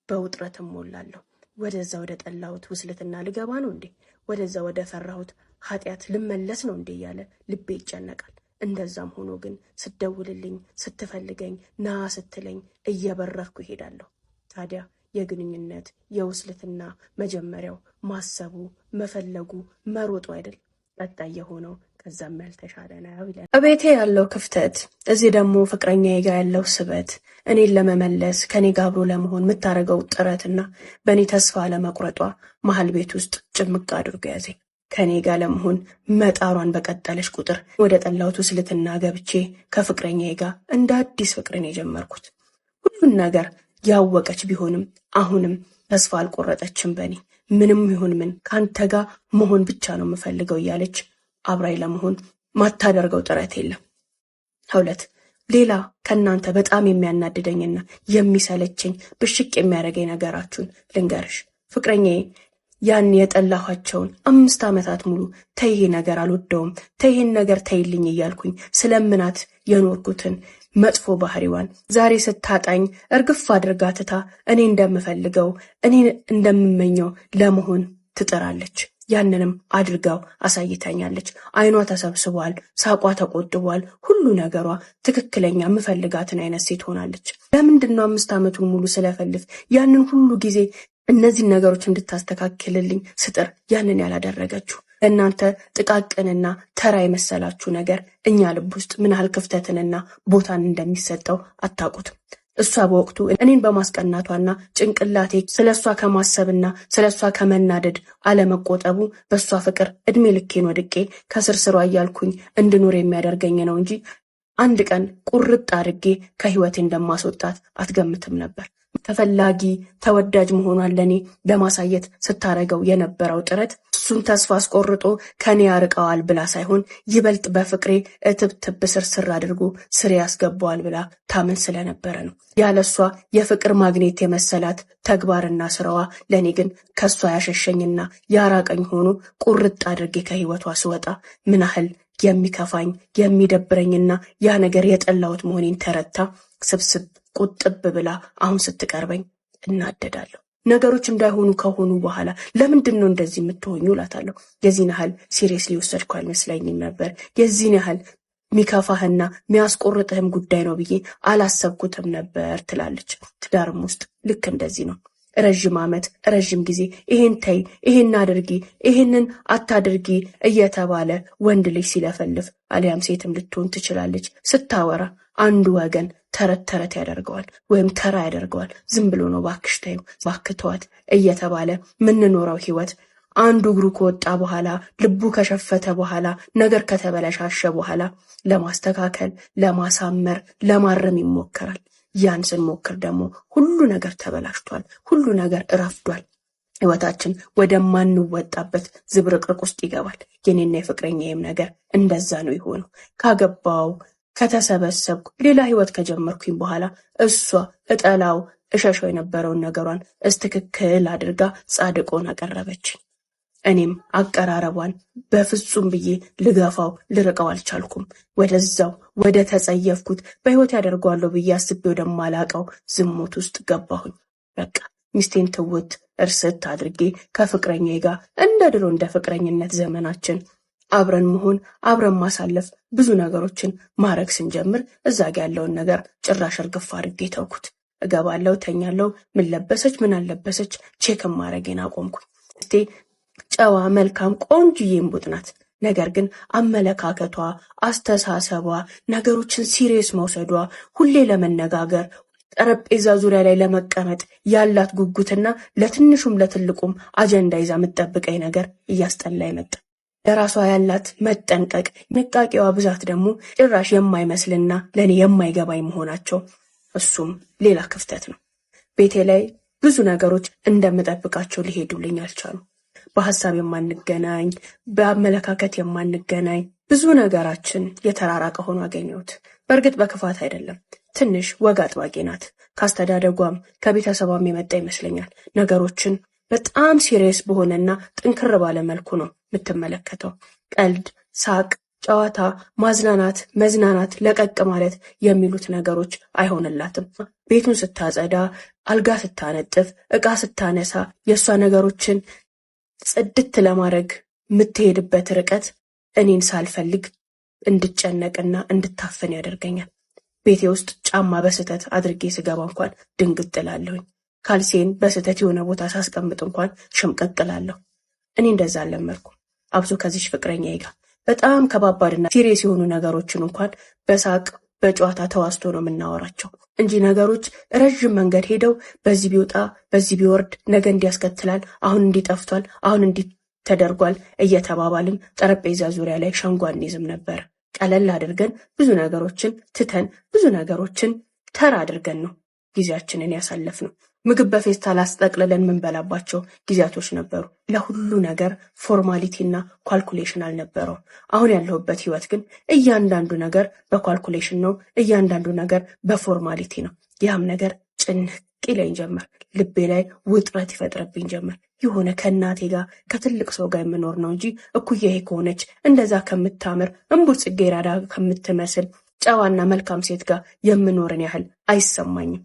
በውጥረት እሞላለሁ። ወደዛ ወደ ጠላሁት ውስልትና ልገባ ነው እንዴ? ወደዛ ወደ ፈራሁት ኃጢአት ልመለስ ነው እንዴ? እያለ ልቤ ይጨነቃል። እንደዛም ሆኖ ግን ስትደውልልኝ ስትፈልገኝ ና ስትለኝ እየበረርኩ ይሄዳለሁ። ታዲያ የግንኙነት የውስልትና መጀመሪያው ማሰቡ መፈለጉ መሮጡ አይደል? ቀጣይ የሆነው ከዛም ያልተሻለ ነው ይላል። እቤቴ ያለው ክፍተት፣ እዚህ ደግሞ ፍቅረኛዬ ጋር ያለው ስበት እኔን ለመመለስ ከኔ ጋር አብሮ ለመሆን የምታደርገው ጥረትና በእኔ ተስፋ ለመቁረጧ መሀል ቤት ውስጥ ጭምቅ አድርጎ ያዘኝ። ከኔ ጋር ለመሆን መጣሯን በቀጠለች ቁጥር ወደ ጠላውቱ ስልትና ገብቼ ከፍቅረኛዬ ጋር እንደ አዲስ ፍቅርን የጀመርኩት። ሁሉን ነገር ያወቀች ቢሆንም አሁንም ተስፋ አልቆረጠችም በኔ። ምንም ይሁን ምን ካንተ ጋር መሆን ብቻ ነው የምፈልገው እያለች አብራይ ለመሆን ማታደርገው ጥረት የለም። 2 ሌላ ከናንተ በጣም የሚያናድደኝና የሚሰለችኝ ብሽቅ የሚያደርገኝ ነገራችሁን ልንገርሽ። ፍቅረኛዬ ያን የጠላኋቸውን 5 ዓመታት ሙሉ ተይሄ ነገር አልወደውም፣ ተይሄን ነገር ተይልኝ እያልኩኝ ስለምናት የኖርኩትን መጥፎ ባህሪዋን ዛሬ ስታጣኝ እርግፍ አድርጋ ትታ እኔ እንደምፈልገው እኔ እንደምመኘው ለመሆን ትጥራለች። ያንንም አድርጋው አሳይታኛለች። አይኗ ተሰብስቧል፣ ሳቋ ተቆጥቧል። ሁሉ ነገሯ ትክክለኛ የምፈልጋትን አይነት ሴት ሆናለች። ለምንድነው 5 ዓመቱን ሙሉ ስለፈልፍ ያንን ሁሉ ጊዜ እነዚህን ነገሮች እንድታስተካክልልኝ ስጥር ያንን ያላደረገችው? እናንተ ጥቃቅንና ተራ የመሰላችሁ ነገር እኛ ልብ ውስጥ ምን ያህል ክፍተትንና ቦታን እንደሚሰጠው አታውቁትም። እሷ በወቅቱ እኔን በማስቀናቷና ጭንቅላቴ ስለሷ ከማሰብና ስለሷ ከመናደድ አለመቆጠቡ በሷ ፍቅር እድሜ ልኬን ወድቄ ከስርስሯ እያልኩኝ እንድኖር የሚያደርገኝ ነው እንጂ አንድ ቀን ቁርጥ አድርጌ ከህይወቴ እንደማስወጣት አትገምትም ነበር። ተፈላጊ ተወዳጅ መሆኗን ለኔ ለማሳየት ስታረገው የነበረው ጥረት እሱን ተስፋ አስቆርጦ ከኔ ያርቀዋል ብላ ሳይሆን ይበልጥ በፍቅሬ እትብትብ ስርስር አድርጎ ስር ያስገባዋል ብላ ታምን ስለነበረ ነው። ያለሷ የፍቅር ማግኔት የመሰላት ተግባርና ስራዋ ለኔ ግን ከሷ ያሸሸኝና ያራቀኝ ሆኖ ቁርጥ አድርጌ ከህይወቷ ስወጣ ምን ያህል የሚከፋኝ የሚደብረኝና ያ ነገር የጠላሁት መሆኔን ተረታ ስብስብ ቁጥብ ብላ አሁን ስትቀርበኝ እናደዳለሁ። ነገሮች እንዳይሆኑ ከሆኑ በኋላ ለምንድን ነው እንደዚህ የምትሆኙ እላታለሁ። የዚህን ያህል ሲሪየስሊ ወሰድኩ አልመስለኝም ነበር። የዚህን ያህል ሚከፋህና ሚያስቆርጥህም ጉዳይ ነው ብዬ አላሰብኩትም ነበር ትላለች። ትዳርም ውስጥ ልክ እንደዚህ ነው። ረጅም ዓመት ረጅም ጊዜ ይሄን ተይ፣ ይሄን አድርጊ፣ ይሄንን አታድርጊ እየተባለ ወንድ ልጅ ሲለፈልፍ አሊያም ሴትም ልትሆን ትችላለች ስታወራ አንዱ ወገን ተረት ያደርገዋል ወይም ተራ ያደርገዋል። ዝም ብሎ ነው ባክሽ ተይው፣ ባክተዋት እየተባለ ምንኖረው ህይወት አንዱ እግሩ ከወጣ በኋላ ልቡ ከሸፈተ በኋላ ነገር ከተበለሻሸ በኋላ ለማስተካከል፣ ለማሳመር፣ ለማረም ይሞከራል። ያን ስንሞክር ደግሞ ሁሉ ነገር ተበላሽቷል፣ ሁሉ ነገር ረፍዷል። ህይወታችን ወደማንወጣበት ዝብርቅርቅ ውስጥ ይገባል። የኔና የፍቅረኛዬም ነገር እንደዛ ነው የሆነው። ካገባው ከተሰበሰብኩ ሌላ ህይወት ከጀመርኩኝ በኋላ እሷ እጠላው እሸሸው የነበረውን ነገሯን እስትክክል አድርጋ ጻድቆን አቀረበችኝ። እኔም አቀራረቧን በፍጹም ብዬ ልገፋው ልርቀው አልቻልኩም። ወደዛው ወደ ተጸየፍኩት በህይወት ያደርገዋለሁ ብዬ አስቤ ወደማላቀው ዝሙት ውስጥ ገባሁኝ። በቃ ሚስቴን ትውት እርስት አድርጌ ከፍቅረኛዬ ጋር እንደ ድሮ እንደ ፍቅረኝነት ዘመናችን አብረን መሆን አብረን ማሳለፍ ብዙ ነገሮችን ማረግ ስንጀምር እዛ ጋ ያለውን ነገር ጭራሽ እርግፍ አድርጌ ተውኩት። እገባለሁ፣ ተኛለሁ፣ ምን ለበሰች ምን አልለበሰች ቼክም ማረጌን አቆምኩኝ። እስቴ ጨዋ መልካም ቆንጆዬ እምቡጥ ናት። ነገር ግን አመለካከቷ፣ አስተሳሰቧ፣ ነገሮችን ሲሪየስ መውሰዷ፣ ሁሌ ለመነጋገር ጠረጴዛ ዙሪያ ላይ ለመቀመጥ ያላት ጉጉትና ለትንሹም ለትልቁም አጀንዳ ይዛ የምትጠብቀኝ ነገር እያስጠላኝ መጣ። ለራሷ ያላት መጠንቀቅ፣ ንቃቄዋ ብዛት ደግሞ ጭራሽ የማይመስልና ለኔ የማይገባኝ መሆናቸው እሱም ሌላ ክፍተት ነው። ቤቴ ላይ ብዙ ነገሮች እንደምጠብቃቸው ሊሄዱልኝ አልቻሉ። በሐሳብ የማንገናኝ፣ በአመለካከት የማንገናኝ፣ ብዙ ነገራችን የተራራቀ ሆኖ አገኘሁት። በእርግጥ በክፋት አይደለም። ትንሽ ወግ አጥባቂ ናት። ካስተዳደጓም ከቤተሰቧም የመጣ ይመስለኛል። ነገሮችን በጣም ሲሪየስ በሆነና ጥንክር ባለ መልኩ ነው የምትመለከተው። ቀልድ፣ ሳቅ፣ ጨዋታ፣ ማዝናናት፣ መዝናናት፣ ለቀቅ ማለት የሚሉት ነገሮች አይሆንላትም። ቤቱን ስታጸዳ፣ አልጋ ስታነጥፍ፣ ዕቃ ስታነሳ የእሷ ነገሮችን ጽድት ለማድረግ የምትሄድበት ርቀት እኔን ሳልፈልግ እንድጨነቅና እንድታፈን ያደርገኛል። ቤቴ ውስጥ ጫማ በስህተት አድርጌ ስገባ እንኳን ድንግጥ እላለሁኝ። ካልሴን በስህተት የሆነ ቦታ ሳስቀምጥ እንኳን ሽምቀቅ እላለሁ። እኔ እንደዛ አልለመድኩም። አብሶ ከዚች ፍቅረኛዬ ጋር በጣም ከባባድና ሲሪየስ የሆኑ ነገሮችን እንኳን በሳቅ በጨዋታ ተዋስቶ ነው የምናወራቸው እንጂ ነገሮች ረዥም መንገድ ሄደው በዚህ ቢወጣ በዚህ ቢወርድ ነገ እንዲያስከትላል፣ አሁን እንዲጠፍቷል፣ አሁን እንዲ ተደርጓል እየተባባልን ጠረጴዛ ዙሪያ ላይ ሸንጎ እንይዝም ነበር። ቀለል አድርገን ብዙ ነገሮችን ትተን ብዙ ነገሮችን ተራ አድርገን ነው ጊዜያችንን ያሳለፍነው። ምግብ በፌስታል አስጠቅልለን የምንበላባቸው ጊዜያቶች ነበሩ። ለሁሉ ነገር ፎርማሊቲና ኳልኩሌሽን አልነበረው። አሁን ያለሁበት ህይወት ግን እያንዳንዱ ነገር በኳልኩሌሽን ነው፣ እያንዳንዱ ነገር በፎርማሊቲ ነው። ያም ነገር ጭንቅ ይለኝ ጀመር። ልቤ ላይ ውጥረት ይፈጥረብኝ ጀመር። የሆነ ከእናቴ ጋር ከትልቅ ሰው ጋር የምኖር ነው እንጂ እኩያዬ ከሆነች እንደዛ ከምታምር እምቡጥ ጽጌረዳ ከምትመስል ጨዋና መልካም ሴት ጋር የምኖርን ያህል አይሰማኝም።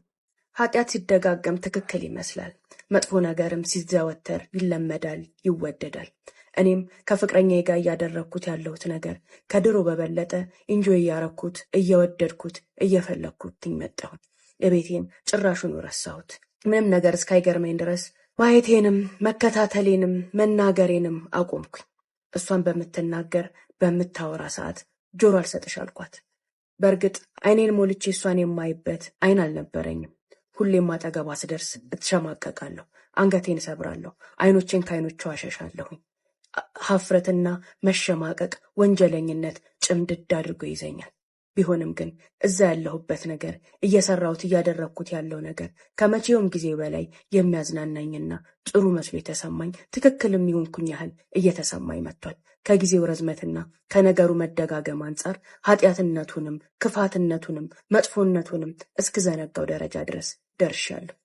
ኃጢአት ሲደጋገም ትክክል ይመስላል። መጥፎ ነገርም ሲዘወተር ይለመዳል፣ ይወደዳል። እኔም ከፍቅረኛዬ ጋር እያደረግኩት ያለሁት ነገር ከድሮ በበለጠ ኢንጆይ እያረኩት፣ እየወደድኩት፣ እየፈለግኩት መጣሁ። የቤቴን ጭራሹን ረሳሁት። ምንም ነገር እስካይገርመኝ ድረስ ማየቴንም መከታተሌንም መናገሬንም አቆምኩኝ። እሷን በምትናገር በምታወራ ሰዓት ጆሮ አልሰጥሽ አልኳት። በእርግጥ አይኔን ሞልቼ እሷን የማይበት አይን አልነበረኝም። ሁሌም አጠገቧ ስደርስ እትሸማቀቃለሁ፣ አንገቴን እሰብራለሁ፣ አይኖቼን ከአይኖቿ አሸሻለሁኝ። ሀፍረትና መሸማቀቅ፣ ወንጀለኝነት ጭምድድ አድርጎ ይዘኛል። ቢሆንም ግን እዛ ያለሁበት ነገር እየሰራሁት እያደረግኩት ያለው ነገር ከመቼውም ጊዜ በላይ የሚያዝናናኝና ጥሩ መስሎ የተሰማኝ ትክክልም ይሆንኩኝ ያህል እየተሰማኝ መጥቷል። ከጊዜው ረዝመትና ከነገሩ መደጋገም አንጻር ኃጢአትነቱንም ክፋትነቱንም መጥፎነቱንም እስክዘነጋው ደረጃ ድረስ ደርሻለሁ።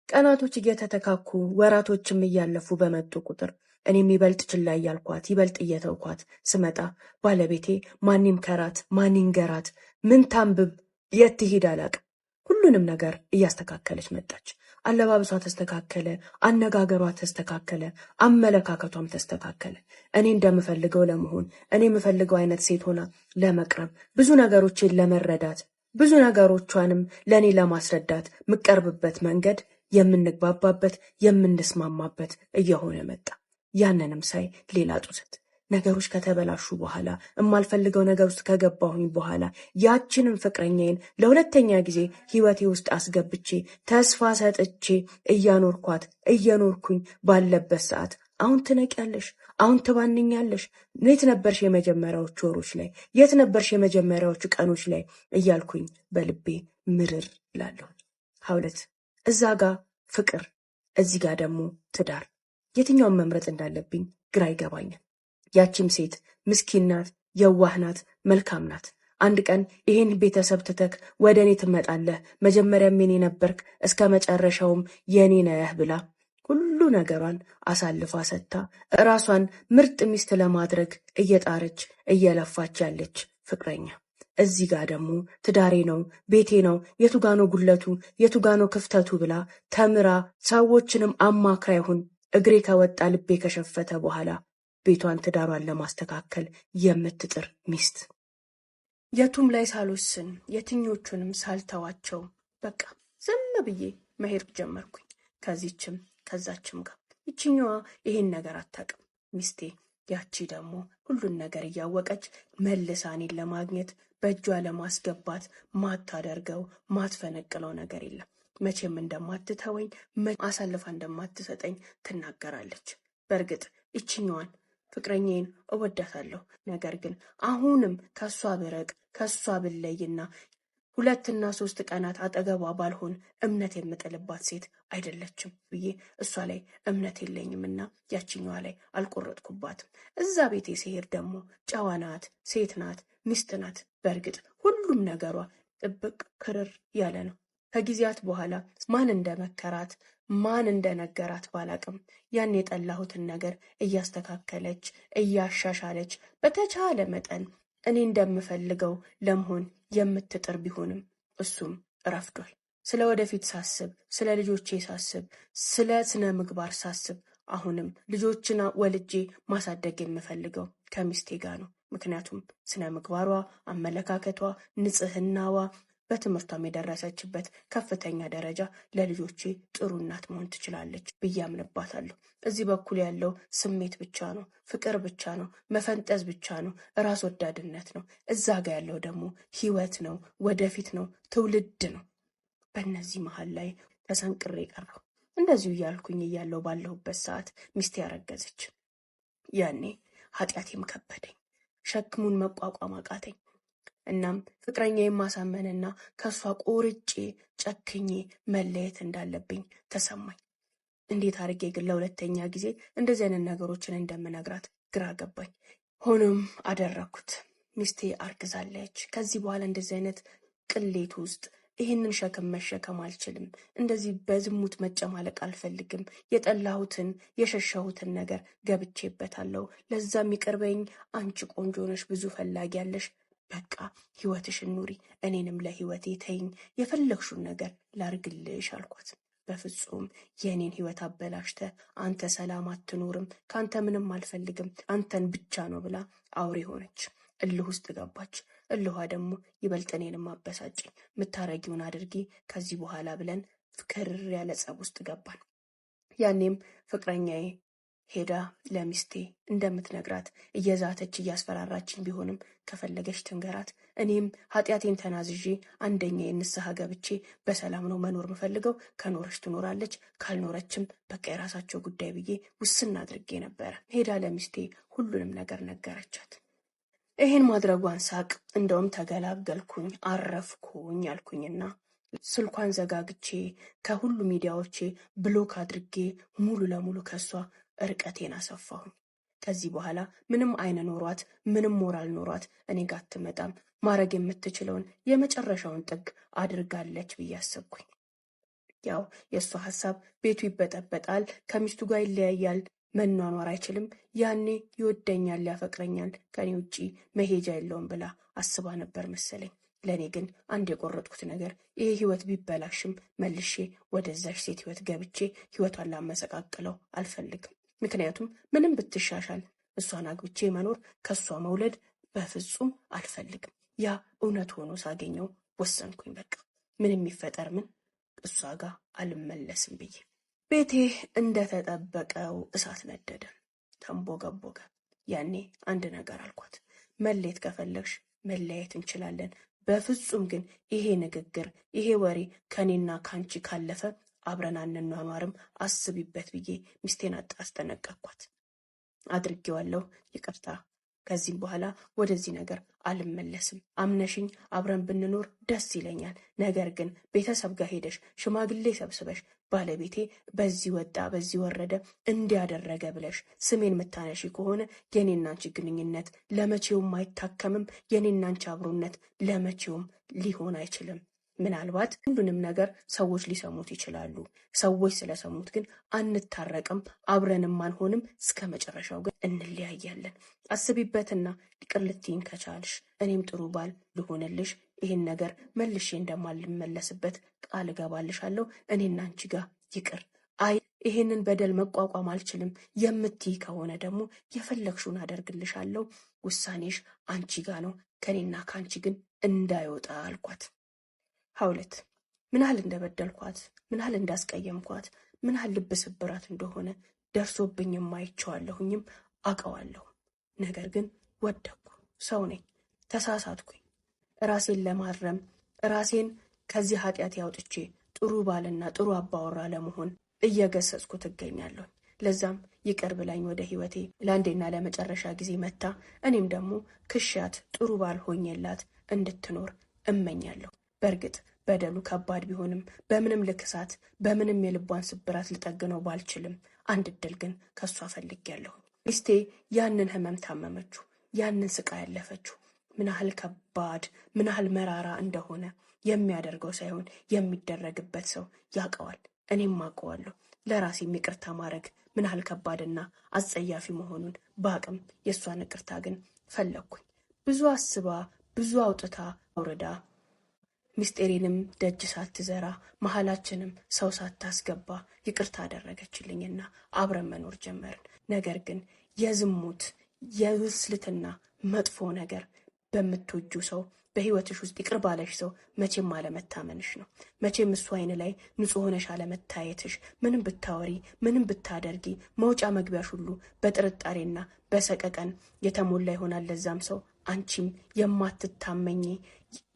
ቀናቶች እየተተካኩ ወራቶችም እያለፉ በመጡ ቁጥር እኔም ይበልጥ ችላ እያልኳት ይበልጥ እየተውኳት ስመጣ ባለቤቴ ማን ይምከራት ማን ይንገራት ምን ታንብብ የት ትሄድ አላቅም ሁሉንም ነገር እያስተካከለች መጣች። አለባበሷ ተስተካከለ፣ አነጋገሯ ተስተካከለ፣ አመለካከቷም ተስተካከለ። እኔ እንደምፈልገው ለመሆን እኔ የምፈልገው አይነት ሴት ሆና ለመቅረብ ብዙ ነገሮችን ለመረዳት ብዙ ነገሮቿንም ለእኔ ለማስረዳት የምቀርብበት መንገድ የምንግባባበት የምንስማማበት እየሆነ መጣ። ያንንም ሳይ ሌላ ጡሰት ነገሮች ከተበላሹ በኋላ የማልፈልገው ነገር ውስጥ ከገባሁኝ በኋላ ያችንን ፍቅረኛዬን ለሁለተኛ ጊዜ ህይወቴ ውስጥ አስገብቼ ተስፋ ሰጥቼ እያኖርኳት እየኖርኩኝ ባለበት ሰዓት አሁን ትነቂያለሽ፣ አሁን ትባንኛለሽ፣ የት ነበርሽ የመጀመሪያዎቹ ወሮች ላይ፣ የት ነበርሽ የመጀመሪያዎቹ ቀኖች ላይ እያልኩኝ በልቤ ምርር እላለሁ። ሀውለት እዛ ጋ ፍቅር፣ እዚህ ጋ ደግሞ ትዳር። የትኛውን መምረጥ እንዳለብኝ ግራ ይገባኛል። ያቺም ሴት ምስኪን ናት፣ የዋህ ናት፣ መልካም ናት። አንድ ቀን ይሄን ቤተሰብ ትተክ ወደ እኔ ትመጣለህ፣ መጀመሪያም የኔ ነበርክ እስከ መጨረሻውም የኔ ነህ ብላ ሁሉ ነገሯን አሳልፋ ሰጥታ እራሷን ምርጥ ሚስት ለማድረግ እየጣረች እየለፋች ያለች ፍቅረኛ። እዚህ ጋር ደግሞ ትዳሬ ነው ቤቴ ነው የቱጋኖ ጉለቱ የቱጋኖ ክፍተቱ ብላ ተምራ ሰዎችንም አማክራ ይሁን እግሬ ከወጣ ልቤ ከሸፈተ በኋላ ቤቷን ትዳሯን ለማስተካከል የምትጥር ሚስት። የቱም ላይ ሳልወስን የትኞቹንም ሳልተዋቸው በቃ ዝም ብዬ መሄድ ጀመርኩኝ። ከዚችም ከዛችም ጋር ይችኛዋ ይሄን ነገር አታውቅም ሚስቴ፣ ያቺ ደግሞ ሁሉን ነገር እያወቀች መልሳ እኔን ለማግኘት በእጇ ለማስገባት ማታደርገው ማትፈነቅለው ነገር የለም። መቼም እንደማትተወኝ አሳልፋ እንደማትሰጠኝ ትናገራለች። በእርግጥ ይችኛዋን ፍቅረኛዬን እወዳታለሁ። ነገር ግን አሁንም ከሷ ብርቅ ከሷ ብለይና 2 እና 3 ቀናት አጠገቧ ባልሆን እምነት የምጥልባት ሴት አይደለችም ብዬ እሷ ላይ እምነት የለኝምና ያችኛዋ ላይ አልቆረጥኩባትም። እዛ ቤቴ ሲሄድ ደግሞ ጨዋ ናት፣ ሴት ናት፣ ሚስት ናት። በእርግጥ ሁሉም ነገሯ ጥብቅ ክርር ያለ ነው። ከጊዜያት በኋላ ማን እንደመከራት ማን እንደነገራት ባላቅም ያን የጠላሁትን ነገር እያስተካከለች እያሻሻለች በተቻለ መጠን እኔ እንደምፈልገው ለመሆን የምትጥር ቢሆንም እሱም ረፍዷል። ስለ ወደፊት ሳስብ፣ ስለ ልጆቼ ሳስብ፣ ስለ ስነ ምግባር ሳስብ አሁንም ልጆችን ወልጄ ማሳደግ የምፈልገው ከሚስቴ ጋር ነው። ምክንያቱም ስነ ምግባሯ፣ አመለካከቷ፣ ንጽህናዋ በትምህርቷም የደረሰችበት ከፍተኛ ደረጃ ለልጆቼ ጥሩ እናት መሆን ትችላለች ብዬ አምንባታለሁ። እዚህ በኩል ያለው ስሜት ብቻ ነው፣ ፍቅር ብቻ ነው፣ መፈንጠዝ ብቻ ነው፣ ራስ ወዳድነት ነው። እዛ ጋ ያለው ደግሞ ህይወት ነው፣ ወደፊት ነው፣ ትውልድ ነው። በእነዚህ መሀል ላይ ተሰንቅሬ ቀረሁ። እንደዚሁ እያልኩኝ እያለው ባለሁበት ሰዓት ሚስቴ ያረገዘች። ያኔ ኃጢአቴም ከበደኝ፣ ሸክሙን መቋቋም አቃተኝ። እናም ፍቅረኛ የማሳመንና ከሷ ቆርጬ ጨክኜ መለየት እንዳለብኝ ተሰማኝ። እንዴት አድርጌ ግን ለሁለተኛ ጊዜ እንደዚህ አይነት ነገሮችን እንደምነግራት ግራ ገባኝ። ሆኖም አደረኩት። ሚስቴ አርግዛለች። ከዚህ በኋላ እንደዚህ አይነት ቅሌት ውስጥ ይህንን ሸክም መሸከም አልችልም። እንደዚህ በዝሙት መጨማለቅ አልፈልግም። የጠላሁትን የሸሸሁትን ነገር ገብቼበታለሁ። ለዛም ይቅርበኝ። አንቺ ቆንጆ ነሽ፣ ብዙ ፈላጊ ያለሽ። በቃ ህይወትሽን ኑሪ፣ እኔንም ለህይወቴ ተይኝ፣ የፈለግሹን ነገር ላርግልሽ አልኳት። በፍጹም የኔን ህይወት አበላሽተ አንተ ሰላም አትኖርም፣ ከአንተ ምንም አልፈልግም፣ አንተን ብቻ ነው ብላ አውሬ ሆነች። እልህ ውስጥ ገባች። እልኋ ደግሞ ይበልጥ እኔንም አበሳጭኝ። ምታረጊውን አድርጊ ከዚህ በኋላ ብለን ክርር ያለ ጸብ ውስጥ ገባን። ያኔም ፍቅረኛዬ ሄዳ ለሚስቴ እንደምትነግራት እየዛተች እያስፈራራችኝ ቢሆንም ከፈለገች ትንገራት፣ እኔም ኃጢአቴን ተናዝዤ አንደኛ የንስሐ ገብቼ በሰላም ነው መኖር ምፈልገው። ከኖረች ትኖራለች፣ ካልኖረችም በቃ የራሳቸው ጉዳይ ብዬ ውስን አድርጌ ነበረ። ሄዳ ለሚስቴ ሁሉንም ነገር ነገረቻት። ይሄን ማድረጓን ሳቅ፣ እንደውም ተገላገልኩኝ፣ አረፍኩኝ ያልኩኝና ስልኳን ዘጋግቼ ከሁሉ ሚዲያዎቼ ብሎክ አድርጌ ሙሉ ለሙሉ ከሷ ርቀቴን አሰፋሁኝ። ከዚህ በኋላ ምንም አይነ ኖሯት ምንም ሞራል ኖሯት እኔ ጋር አትመጣም። ማድረግ የምትችለውን የመጨረሻውን ጥግ አድርጋለች ብዬ አሰብኩኝ። ያው የእሷ ሀሳብ ቤቱ ይበጠበጣል፣ ከሚስቱ ጋር ይለያያል፣ መኗኗር አይችልም፣ ያኔ ይወደኛል፣ ያፈቅረኛል፣ ከኔ ውጪ መሄጃ የለውም ብላ አስባ ነበር መሰለኝ። ለእኔ ግን አንድ የቆረጥኩት ነገር ይሄ ህይወት ቢበላሽም መልሼ ወደዛሽ ሴት ህይወት ገብቼ ህይወቷን ላመሰቃቅለው አልፈልግም። ምክንያቱም ምንም ብትሻሻል እሷን አግብቼ መኖር ከሷ መውለድ በፍጹም አልፈልግም። ያ እውነት ሆኖ ሳገኘው ወሰንኩኝ። በቃ ምንም ይፈጠር ምን እሷ ጋር አልመለስም ብዬ። ቤቴ እንደተጠበቀው እሳት ነደደ፣ ተንቦገቦገ። ያኔ አንድ ነገር አልኳት። መለየት ከፈለግሽ መለያየት እንችላለን፣ በፍጹም ግን ይሄ ንግግር ይሄ ወሬ ከኔና ካንቺ ካለፈ አብረን አንኗኗርም፣ አስቢበት ብዬ ሚስቴን አስጠነቀቅኳት። አድርጌዋለሁ፣ ይቅርታ። ከዚህም በኋላ ወደዚህ ነገር አልመለስም። አምነሽኝ አብረን ብንኖር ደስ ይለኛል። ነገር ግን ቤተሰብ ጋር ሄደሽ ሽማግሌ ሰብስበሽ ባለቤቴ በዚህ ወጣ በዚህ ወረደ እንዲያደረገ ብለሽ ስሜን ምታነሺ ከሆነ የኔና አንቺ ግንኙነት ለመቼውም አይታከምም። የኔና አንቺ አብሮነት ለመቼውም ሊሆን አይችልም። ምናልባት ሁሉንም ነገር ሰዎች ሊሰሙት ይችላሉ። ሰዎች ስለሰሙት ግን አንታረቅም፣ አብረንም አንሆንም፣ እስከ መጨረሻው ግን እንለያያለን። አስቢበትና ይቅር ልትይኝ ከቻልሽ እኔም ጥሩ ባል ልሆንልሽ፣ ይህን ነገር መልሼ እንደማልመለስበት ቃል እገባልሻለሁ። እኔና አንቺ ጋር ይቅር። አይ ይሄንን በደል መቋቋም አልችልም የምትይ ከሆነ ደግሞ የፈለግሽውን አደርግልሻለሁ። ውሳኔሽ አንቺ ጋር ነው፣ ከኔና ከአንቺ ግን እንዳይወጣ አልኳት። ሀውለት ምን ያህል እንደበደልኳት፣ ምን ያህል እንዳስቀየምኳት፣ ምን ያህል ልብ ስብራት እንደሆነ ደርሶብኝም አይቼዋለሁኝም አውቀዋለሁ። ነገር ግን ወደቅኩ። ሰው ነኝ፣ ተሳሳትኩኝ። ራሴን ለማረም ራሴን ከዚህ ኃጢአት ያውጥቼ ጥሩ ባልና ጥሩ አባወራ ለመሆን እየገሰጽኩ ትገኛለሁ። ለዛም ይቅር ብላኝ ወደ ህይወቴ ለአንዴና ለመጨረሻ ጊዜ መታ እኔም ደግሞ ክሻት ጥሩ ባል ሆኜላት እንድትኖር እመኛለሁ። በእርግጥ በደሉ ከባድ ቢሆንም በምንም ልክሳት በምንም የልቧን ስብራት ልጠግነው ባልችልም አንድ እድል ግን ከሷ ፈልጌያለሁ። ሚስቴ ያንን ህመም ታመመችው፣ ያንን ስቃይ ያለፈችው ምን ያህል ከባድ ምን ያህል መራራ እንደሆነ የሚያደርገው ሳይሆን የሚደረግበት ሰው ያውቀዋል። እኔም አውቀዋለሁ። ለራሴም ይቅርታ ማድረግ ምን ያህል ከባድና አጸያፊ መሆኑን በአቅም የእሷን ይቅርታ ግን ፈለግኩኝ። ብዙ አስባ ብዙ አውጥታ አውርዳ ሚስጤሬንም ደጅ ሳትዘራ መሀላችንም ሰው ሳታስገባ ይቅርታ አደረገችልኝና አብረን መኖር ጀመርን። ነገር ግን የዝሙት የውስልትና መጥፎ ነገር በምትወጁ ሰው በህይወትሽ ውስጥ ይቅር ባለሽ ሰው መቼም አለመታመንሽ ነው። መቼም እሱ አይን ላይ ንጹህ ሆነሽ አለመታየትሽ፣ ምንም ብታወሪ ምንም ብታደርጊ መውጫ መግቢያሽ ሁሉ በጥርጣሬና በሰቀቀን የተሞላ ይሆናል። ለዛም ሰው አንቺም የማትታመኚ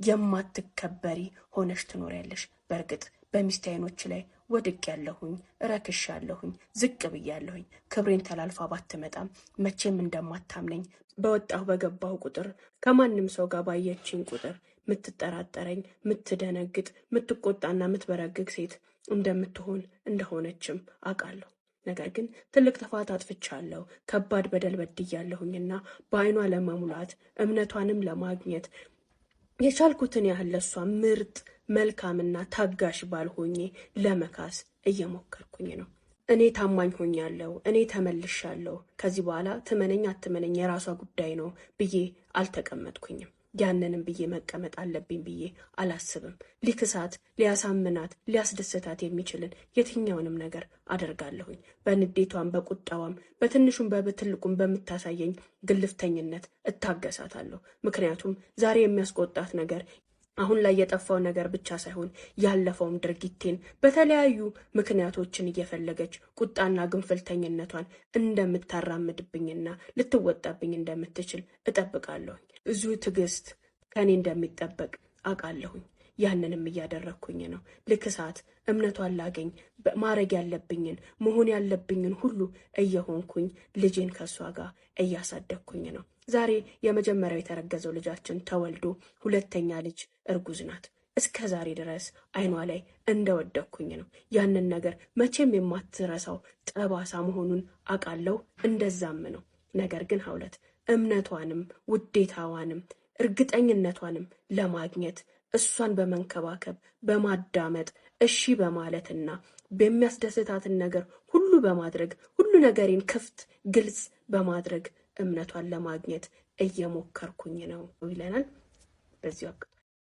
የማትከበሪ ሆነሽ ትኖሪያለሽ። በእርግጥ በሚስት አይኖች ላይ ወድቄያለሁኝ፣ ረክሻለሁኝ፣ ዝቅ ብያለሁኝ። ክብሬን ተላልፋ ባትመጣም መቼም እንደማታምነኝ በወጣሁ በገባሁ ቁጥር ከማንም ሰው ጋር ባየችኝ ቁጥር ምትጠራጠረኝ፣ ምትደነግጥ፣ ምትቆጣና ምትበረግግ ሴት እንደምትሆን እንደሆነችም አውቃለሁ። ነገር ግን ትልቅ ጥፋት አጥፍቻለሁ፣ ከባድ በደል በድያለሁኝና በዓይኗ ለመሙላት እምነቷንም ለማግኘት የቻልኩትን ያህል ለሷ ምርጥ መልካምና ታጋሽ ባልሆኜ ለመካስ እየሞከርኩኝ ነው። እኔ ታማኝ ሆኛለሁ፣ እኔ ተመልሻለሁ፣ ከዚህ በኋላ ትመነኝ አትመነኝ የራሷ ጉዳይ ነው ብዬ አልተቀመጥኩኝም። ያንንም ብዬ መቀመጥ አለብኝ ብዬ አላስብም። ሊክሳት፣ ሊያሳምናት፣ ሊያስደስታት የሚችልን የትኛውንም ነገር አደርጋለሁኝ። በንዴቷም፣ በቁጣዋም፣ በትንሹም በትልቁም በምታሳየኝ ግልፍተኝነት እታገሳታለሁ። ምክንያቱም ዛሬ የሚያስቆጣት ነገር አሁን ላይ የጠፋው ነገር ብቻ ሳይሆን ያለፈውም ድርጊቴን በተለያዩ ምክንያቶችን እየፈለገች ቁጣና ግንፍልተኝነቷን እንደምታራምድብኝና ልትወጣብኝ እንደምትችል እጠብቃለሁኝ። ብዙ ትዕግስት ከኔ እንደሚጠበቅ አውቃለሁኝ። ያንንም እያደረግኩኝ ነው። ልክሳት፣ እምነቷን ላገኝ፣ ማድረግ ያለብኝን መሆን ያለብኝን ሁሉ እየሆንኩኝ ልጄን ከእሷ ጋር እያሳደግኩኝ ነው። ዛሬ የመጀመሪያው የተረገዘው ልጃችን ተወልዶ ሁለተኛ ልጅ እርጉዝ ናት። እስከ ዛሬ ድረስ አይኗ ላይ እንደወደቅኩኝ ነው። ያንን ነገር መቼም የማትረሳው ጠባሳ መሆኑን አውቃለሁ። እንደዛም ነው። ነገር ግን ሀውለት እምነቷንም ውዴታዋንም እርግጠኝነቷንም ለማግኘት እሷን በመንከባከብ በማዳመጥ እሺ በማለትና በሚያስደስታትን ነገር ሁሉ በማድረግ ሁሉ ነገሬን ክፍት ግልጽ በማድረግ እምነቷን ለማግኘት እየሞከርኩኝ ነው ይለናል። በዚሁ